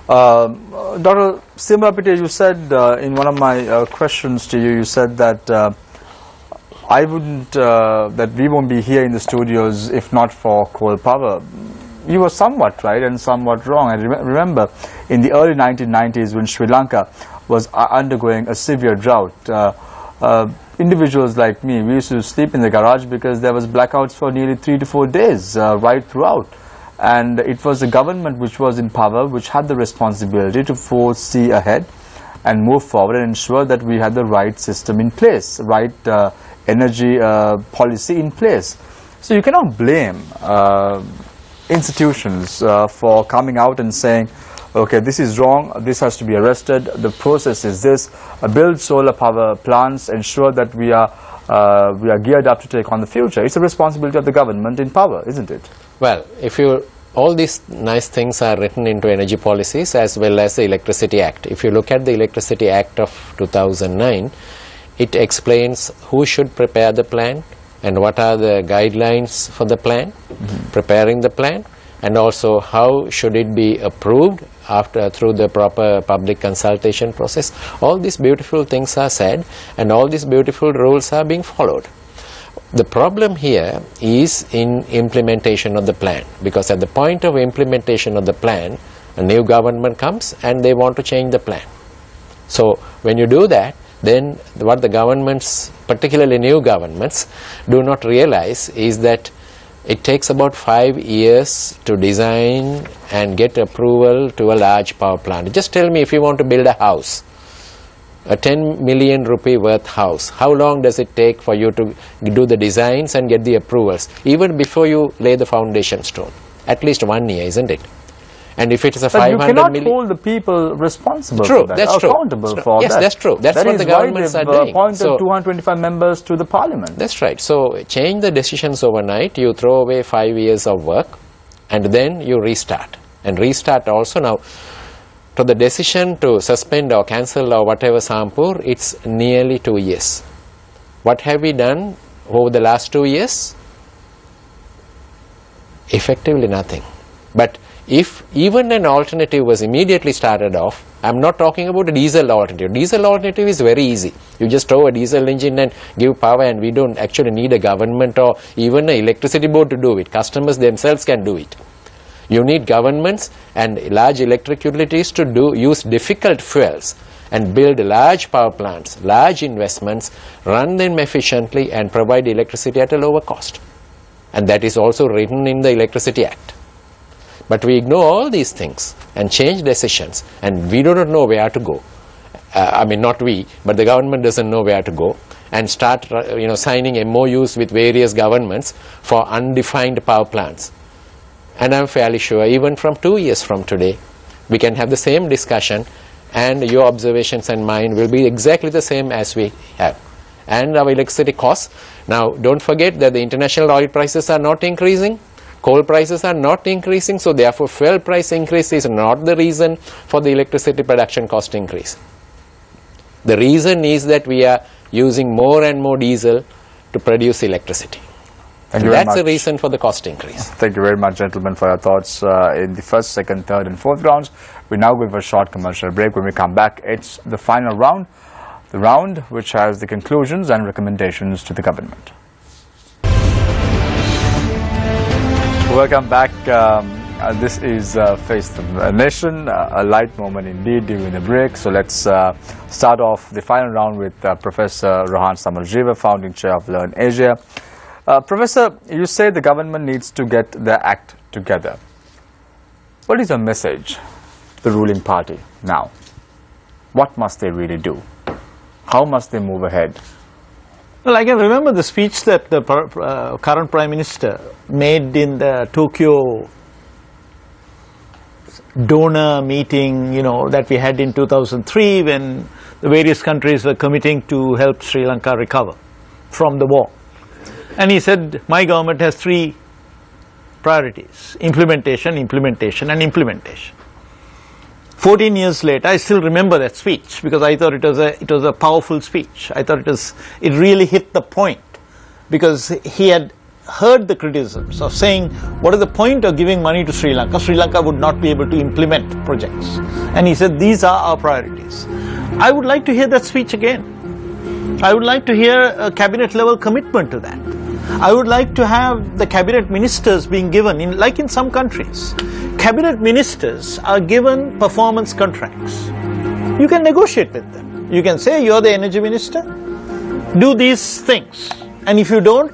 Dr. Simrapite, you said in one of my questions to you, you said that that we won't be here in the studios if not for coal power. You were somewhat right and somewhat wrong. I remember in the early 1990s when Sri Lanka was undergoing a severe drought, individuals like me, we used to sleep in the garage because there was blackouts for nearly 3 to 4 days right throughout. And it was the government which was in power, which had the responsibility to foresee ahead and move forward and ensure that we had the right system in place, right energy policy in place. So you cannot blame institutions for coming out and saying, okay, this is wrong, this has to be arrested, the process is this, build solar power plants, ensure that we are geared up to take on the future. It's a responsibility of the government in power, isn't it? Well, all these nice things are written into energy policies as well as the Electricity Act. If you look at the Electricity Act of 2009, it explains who should prepare the plan and what are the guidelines for the plan, preparing the plan, and also how should it be approved through the proper public consultation process. All these beautiful things are said and all these beautiful rules are being followed. The problem here is in implementation of the plan, because at the point of implementation of the plan, a new government comes and they want to change the plan. So when you do that, then what the governments, particularly new governments, do not realize is that it takes about 5 years to design and get approval to a large power plant. Just tell me, if you want to build a house, a 10 million rupee worth house, how long does it take for you to do the designs and get the approvals, even before you lay the foundation stone? At least 1 year, isn't it? And if it is a 500 million... But you cannot hold the people responsible for that, that's accountable true. for that. Yes, that's true. That's what the governments are doing. Appointed 225 members to the parliament. That's right. So change the decisions overnight, you throw away 5 years of work, and then you restart. And restart also now, to the decision to suspend or cancel or whatever Sampur, it's nearly 2 years. What have we done over the last 2 years? Effectively nothing. But if even an alternative was immediately started off, I'm not talking about a diesel alternative. Diesel alternative is very easy. You just throw a diesel engine and give power, and we don't actually need a government or even an electricity board to do it. Customers themselves can do it. You need governments and large electric utilities to use difficult fuels and build large power plants, large investments, run them efficiently and provide electricity at a lower cost. And that is also written in the Electricity Act. But we ignore all these things and change decisions, and we do not know where to go. I mean, not we, but the government doesn't know where to go, and start signing MOUs with various governments for undefined power plants. And I'm fairly sure even from 2 years from today, we can have the same discussion and your observations and mine will be exactly the same as we have. And our electricity costs, now don't forget that the international oil prices are not increasing, coal prices are not increasing, so therefore fuel price increase is not the reason for the electricity production cost increase. The reason is that we are using more and more diesel to produce electricity. Thank you very That's much. the reason for the cost increase. Thank you very much, gentlemen, for your thoughts in the first, second, third and fourth rounds. We now go for a short commercial break. When we come back, it's the final round, the round which has the conclusions and recommendations to the government. Welcome back. This is Face the Nation, a light moment indeed during the break. So let's start off the final round with Professor Rohan Samarjiva, founding chair of Learn Asia. Professor, you say the government needs to get their act together. What is your message to the ruling party now? What must they really do? How must they move ahead? Well, I can remember the speech that the current Prime Minister made in the Tokyo donor meeting, that we had in 2003 when the various countries were committing to help Sri Lanka recover from the war. And he said, my government has 3 priorities: implementation, implementation and implementation. 14 years later, I still remember that speech because I thought it was a powerful speech. I thought it really hit the point because he had heard the criticisms of saying, what is the point of giving money to Sri Lanka? Sri Lanka would not be able to implement projects. And he said, these are our priorities. I would like to hear that speech again. I would like to hear a cabinet level commitment to that. I would like to have the cabinet ministers being given, like in some countries, cabinet ministers are given performance contracts. You can negotiate with them. You can say, you're the energy minister, do these things. And if you don't,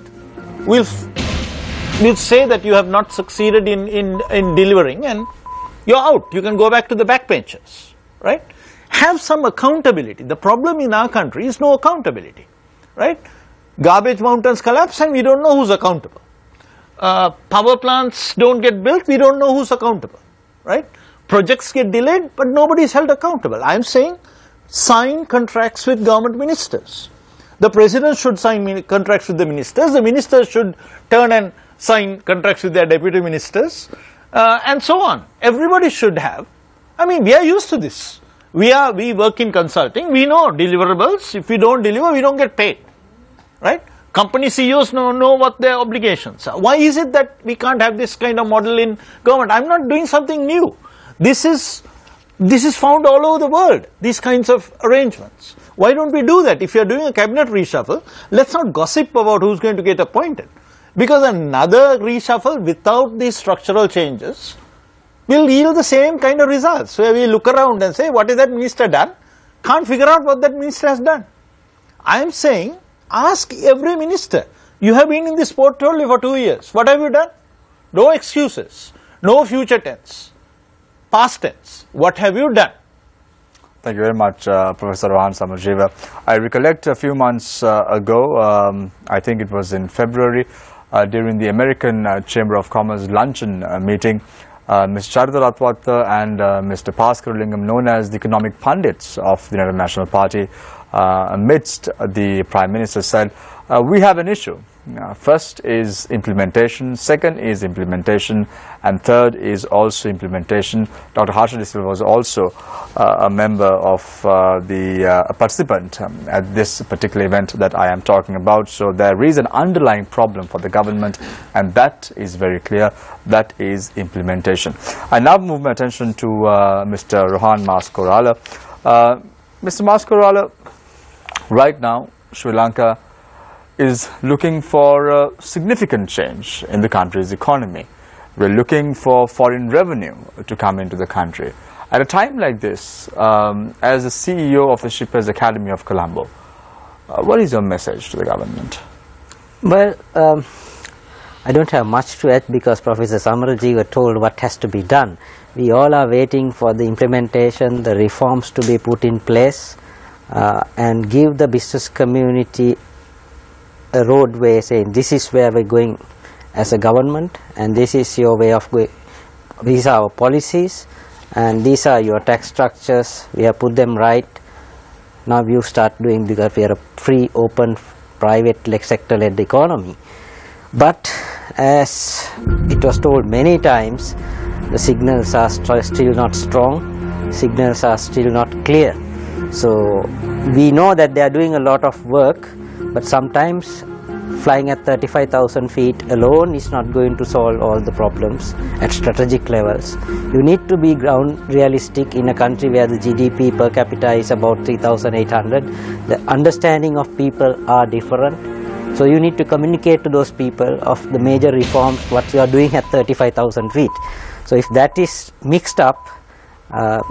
we'll say that you have not succeeded in delivering and you're out. You can go back to the backbenchers, right? Have some accountability. The problem in our country is no accountability, right? Garbage mountains collapse and we don't know who's accountable. Power plants don't get built, we don't know who's accountable, right? Projects get delayed, but nobody is held accountable. I'm saying sign contracts with government ministers. The president should sign contracts with the ministers should turn and sign contracts with their deputy ministers, and so on. Everybody should have. I mean, we are used to this. We work in consulting, we know deliverables. If we don't deliver, we don't get paid, right? Company CEOs know what their obligations are. Why is it that we can't have this kind of model in government? I'm not doing something new. This is found all over the world, these kinds of arrangements. Why don't we do that? If you're doing a cabinet reshuffle, let's not gossip about who's going to get appointed. Because another reshuffle without these structural changes will yield the same kind of results. Where we look around and say, what has that minister done? Can't figure out what that minister has done. I'm saying, ask every minister. You have been in this portfolio for 2 years. What have you done? No excuses. No future tense. Past tense. What have you done? Thank you very much, Professor Rohan Samarjiva. I recollect a few months ago, I think it was in February, during the American Chamber of Commerce luncheon meeting, Ms. Charita Ratwatta and Mr. Bhaskar Lingam, known as the economic pundits of the United National Party, amidst the Prime Minister said, we have an issue. First is implementation, second is implementation, and third is also implementation. Dr. Harsha De Silva was also a member of a participant at this particular event that I am talking about. So there is an underlying problem for the government, and that is very clear. That is implementation. I now move my attention to Mr. Rohan Maskorala. Mr. Maskorala, right now, Sri Lanka is looking for a significant change in the country's economy. We're looking for foreign revenue to come into the country. At a time like this, as the CEO of the Shippers Academy of Colombo, what is your message to the government? Well, I don't have much to add because Professor Samarjiva told what has to be done. We all are waiting for the implementation, the reforms to be put in place, and give the business community a roadway saying this is where we're going as a government and this is your way of going, these are our policies and these are your tax structures, we have put them right. Now you start doing because we are a free, open, private sector led economy. But as it was told many times, the signals are still not strong, signals are still not clear. So we know that they are doing a lot of work, but sometimes flying at 35,000 feet alone is not going to solve all the problems at strategic levels. You need to be ground realistic in a country where the GDP per capita is about 3,800. The understanding of people are different. So you need to communicate to those people of the major reforms, what you are doing at 35,000 feet. So if that is mixed up,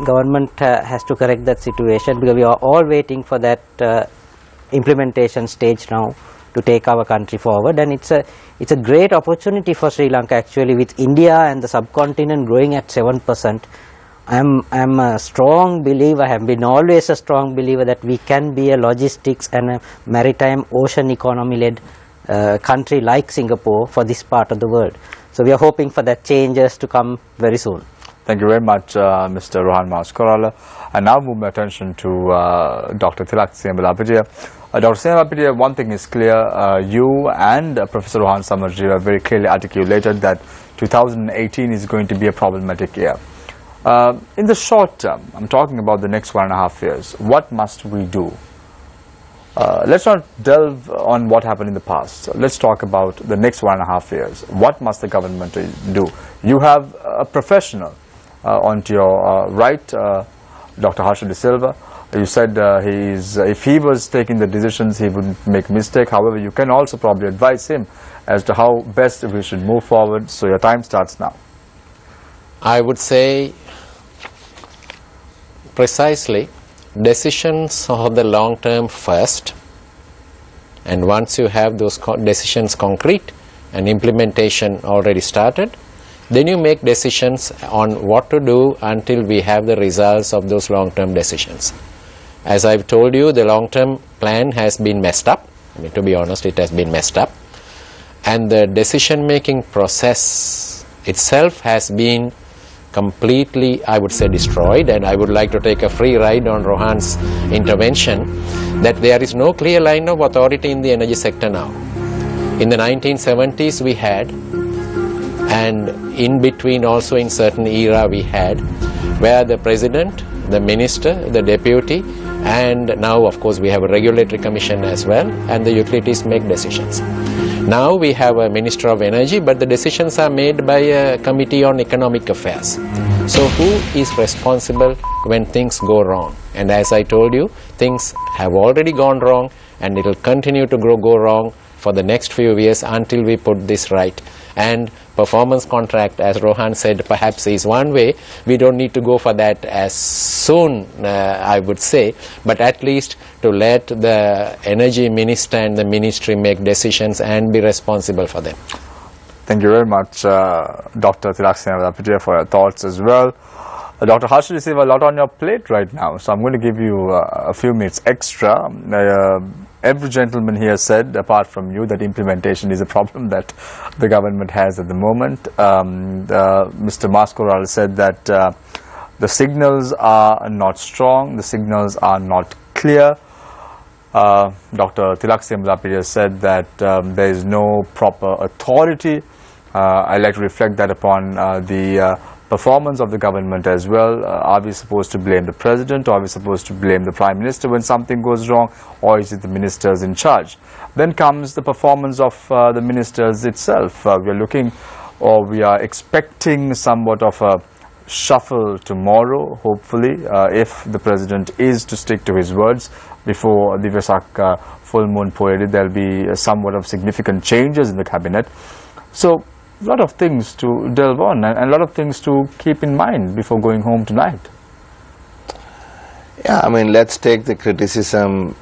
government has to correct that situation, because we are all waiting for that implementation stage now to take our country forward. And it's a great opportunity for Sri Lanka actually, with India and the subcontinent growing at 7%. I'm a strong believer, I have been always a strong believer, that we can be a logistics and a maritime ocean economy led country like Singapore for this part of the world. So we are hoping for that changes to come very soon. Thank you very much, Mr. Rohan Maskorala. I now move my attention to Dr. Tilak Siyambalapitiya. Dr. Siyambalapitiya, one thing is clear, you and Professor Rohan Samarji have very clearly articulated that 2018 is going to be a problematic year. In the short term, I'm talking about the next 1.5 years, what must we do? Let's not delve on what happened in the past. Let's talk about the next 1.5 years. What must the government do? You have a professional onto your right, Dr. Harsha De Silva. You said if he was taking the decisions, he wouldn't make a mistake. However, you can also probably advise him as to how best we should move forward. So your time starts now. I would say precisely, decisions of the long term first, and once you have those decisions concrete and implementation already started, then you make decisions on what to do until we have the results of those long term decisions. As I've told you, the long term plan has been messed up. I mean, to be honest, it has been messed up, and the decision making process itself has been completely, I would say, destroyed. And I would like to take a free ride on Rohan's intervention, that there is no clear line of authority in the energy sector now. In the 1970s we had, and in between also in certain era we had, where the president, the minister, the deputy, and now of course we have a regulatory commission as well, and the utilities make decisions. Now we have a Minister of Energy, but the decisions are made by a Committee on Economic Affairs. So who is responsible when things go wrong? And as I told you, things have already gone wrong, and it will continue to go wrong for the next few years until we put this right. And performance contract, as Rohan said, perhaps is one way. We don't need to go for that as soon, I would say, but at least to let the energy minister and the ministry make decisions and be responsible for them. Thank you very much, Dr. Tilak Siyambalapitiya, for your thoughts as well. Dr. Harsha, you have a lot on your plate right now, so I'm going to give you a few minutes extra. Every gentleman here said, apart from you, that implementation is a problem that the government has at the moment. Mr. Maskorala said that the signals are not strong, the signals are not clear. Dr. Tilak Siyambalapitiya said that there is no proper authority. I'd like to reflect that upon the performance of the government as well. Are we supposed to blame the president, or are we supposed to blame the prime minister when something goes wrong, or is it the ministers in charge? Then comes the performance of the ministers itself. We are looking, or we are expecting somewhat of a shuffle tomorrow, hopefully, if the president is to stick to his words. Before the Vesak full moon period, there will be somewhat of significant changes in the cabinet. So a lot of things to delve on, and a lot of things to keep in mind before going home tonight. Yeah, I mean, let's take the criticism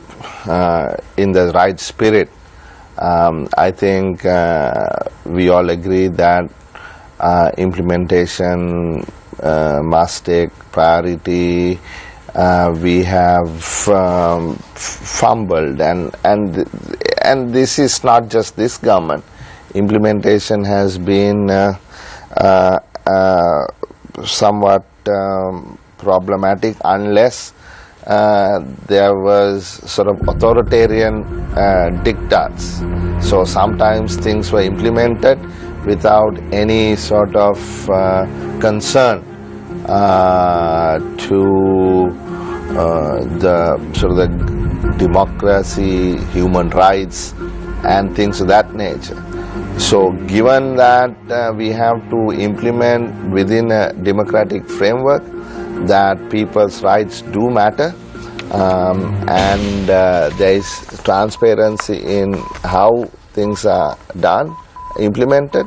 in the right spirit. I think we all agree that implementation must take priority. We have fumbled, and this is not just this government. Implementation has been somewhat problematic unless there was sort of authoritarian diktats. So sometimes things were implemented without any sort of concern to the sort of the democracy, human rights, and things of that nature. So given that we have to implement within a democratic framework that people's rights do matter, and there is transparency in how things are done, implemented,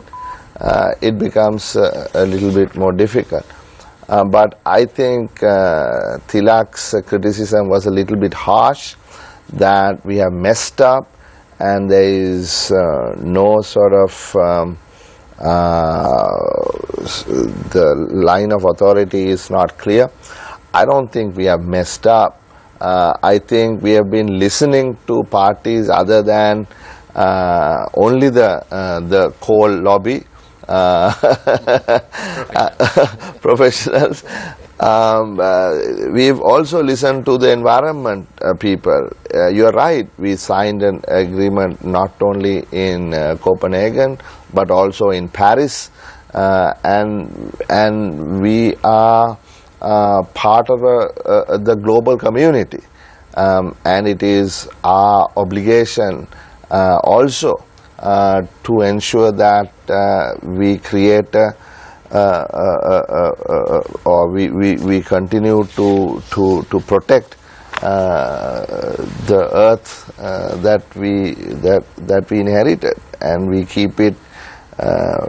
it becomes a little bit more difficult. But I think Tilak's criticism was a little bit harsh, that we have messed up and there is no sort of the line of authority is not clear. I don't think we have messed up. I think we have been listening to parties other than only the coal lobby, professionals. We've also listened to the environment people. You're right, we signed an agreement not only in Copenhagen but also in Paris, and we are part of the global community, and it is our obligation also to ensure that we create or we continue to protect the earth that we inherited, and we keep it,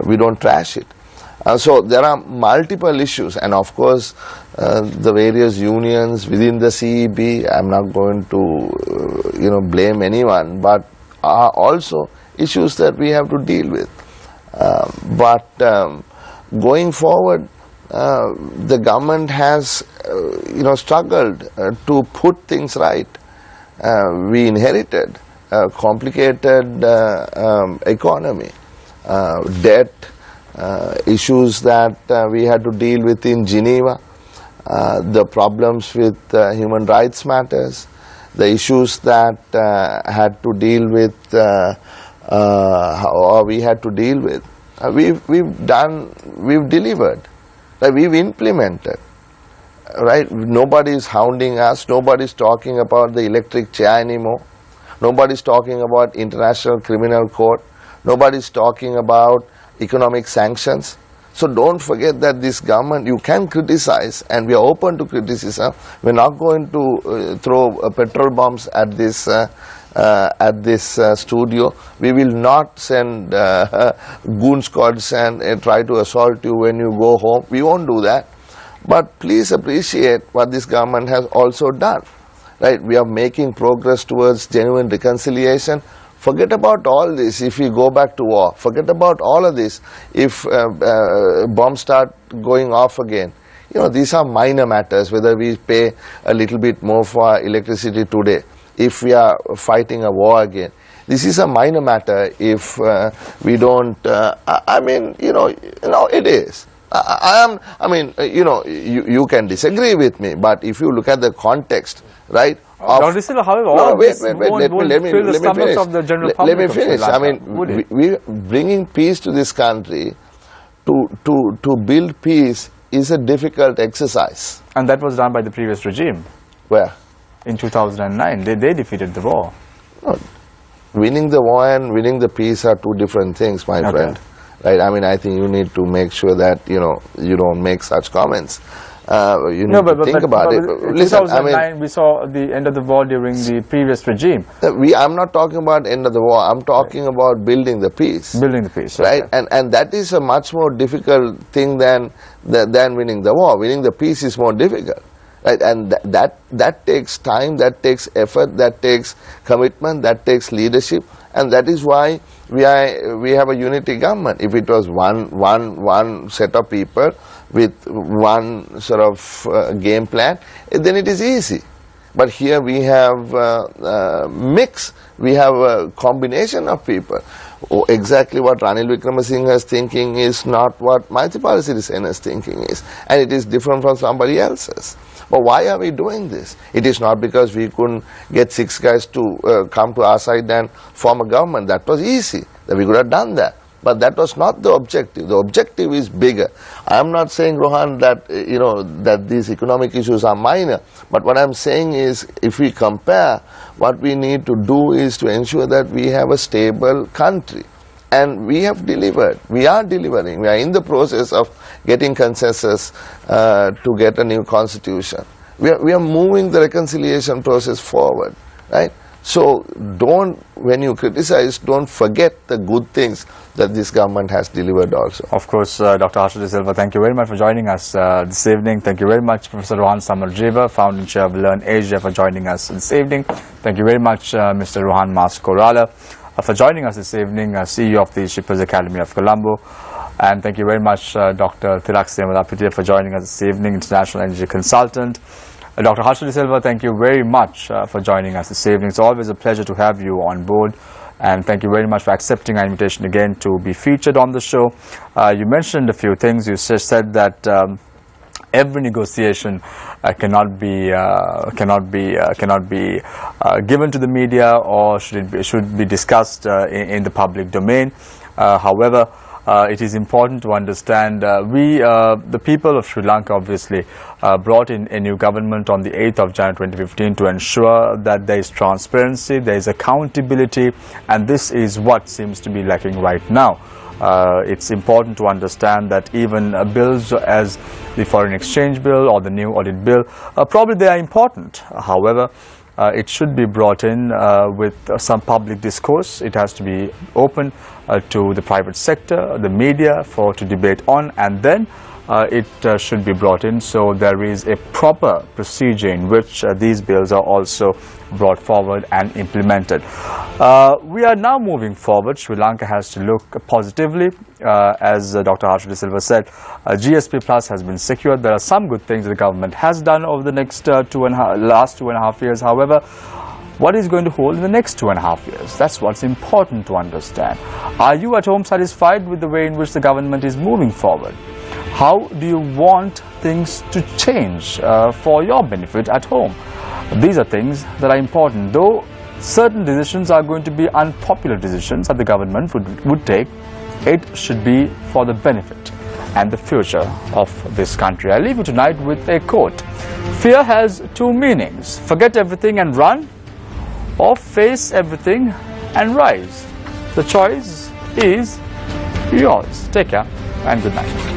we don't trash it. So there are multiple issues, and of course the various unions within the CEB, I'm not going to blame anyone, but are also issues that we have to deal with. But going forward, the government has struggled to put things right. We inherited a complicated economy, debt, issues that we had to deal with in Geneva, the problems with human rights matters, the issues that had to deal with or we had to deal with. We've delivered, right? We've implemented, right? Nobody's hounding us, nobody's talking about the electric chair anymore, nobody's talking about International Criminal Court, nobody's talking about economic sanctions. So don't forget that this government, you can criticize, and we are open to criticism. We're not going to throw petrol bombs at this studio. We will not send goon squads and try to assault you when you go home. We won't do that. But please appreciate what this government has also done. Right? We are making progress towards genuine reconciliation. Forget about all this if we go back to war. Forget about all of this if bombs start going off again. These are minor matters, whether we pay a little bit more for electricity today, if we are fighting a war again. This is a minor matter if we don't, it is. You can disagree with me, but if you look at the context, right? However, all this won't fill the stomachs of the general public. Let me finish. We're bringing peace to this country. To build peace is a difficult exercise. And that was done by the previous regime. Where? In 2009. They defeated the war. No. Winning the war and winning the peace are two different things, my friend. Right? I think you need to make sure that, you don't make such comments. You need to think about it. Listen, 2009, we saw the end of the war during the previous regime. I'm not talking about end of the war. I'm talking about building the peace. Building the peace, right? And that is a much more difficult thing than winning the war. Winning the peace is more difficult, right? And that takes time, that takes effort, that takes commitment, that takes leadership, and that is why we have a unity government. If it was one set of people with one sort of game plan, then it is easy. But here we have mix, we have a combination of people. Exactly what Ranil Wickremesinghe's thinking is not what Maithripala Sirisena's thinking is, and it is different from somebody else's. But why are we doing this? It is not because we couldn't get 6 guys to come to our side and form a government. That was easy, that we could have done that. But that was not the objective. The objective is bigger. I am not saying, Rohan, that that these economic issues are minor. But what I am saying is, if we compare, what we need to do is to ensure that we have a stable country. And we have delivered. We are delivering. We are in the process of getting consensus to get a new constitution. We are moving the reconciliation process forward, right? So when you criticize, don't forget the good things that this government has delivered also. Of course, Dr. Harsha De Silva, thank you very much for joining us this evening. Thank you very much, Professor Rohan Samarjiva, Founding Chair of Learn Asia, for joining us this evening. Thank you very much, Mr. Rohan Maskorala, for joining us this evening, CEO of the Shippers Academy of Colombo. And thank you very much, Dr. Tilak Semalapitiya, for joining us this evening, International Energy Consultant. Dr. Harsha De Silva, thank you very much for joining us this evening. It's always a pleasure to have you on board. And thank you very much for accepting our invitation again to be featured on the show. You mentioned a few things. You said that every negotiation cannot be given to the media, or should be discussed in the public domain. However, it is important to understand the people of Sri Lanka obviously brought in a new government on the 8th of January 2015 to ensure that there is transparency, there is accountability, and this is what seems to be lacking right now. It's important to understand that even bills as the foreign exchange bill or the new audit bill, probably they are important. However, it should be brought in with some public discourse. It has to be open to the private sector, the media, to debate on, and then it should be brought in so there is a proper procedure in which these bills are also brought forward and implemented. We are now moving forward. Sri Lanka has to look positively. As Dr. Harsha De Silva said, GSP Plus has been secured. There are some good things the government has done over the next last 2.5 years. However, what is going to hold in the next 2.5 years? That's what's important to understand. Are you at home satisfied with the way in which the government is moving forward? How do you want things to change for your benefit at home? These are things that are important. Though certain decisions are going to be unpopular decisions that the government would take, it should be for the benefit and the future of this country. I leave you tonight with a quote. Fear has two meanings: forget everything and run, or face everything and rise. The choice is yours. Take care and good night.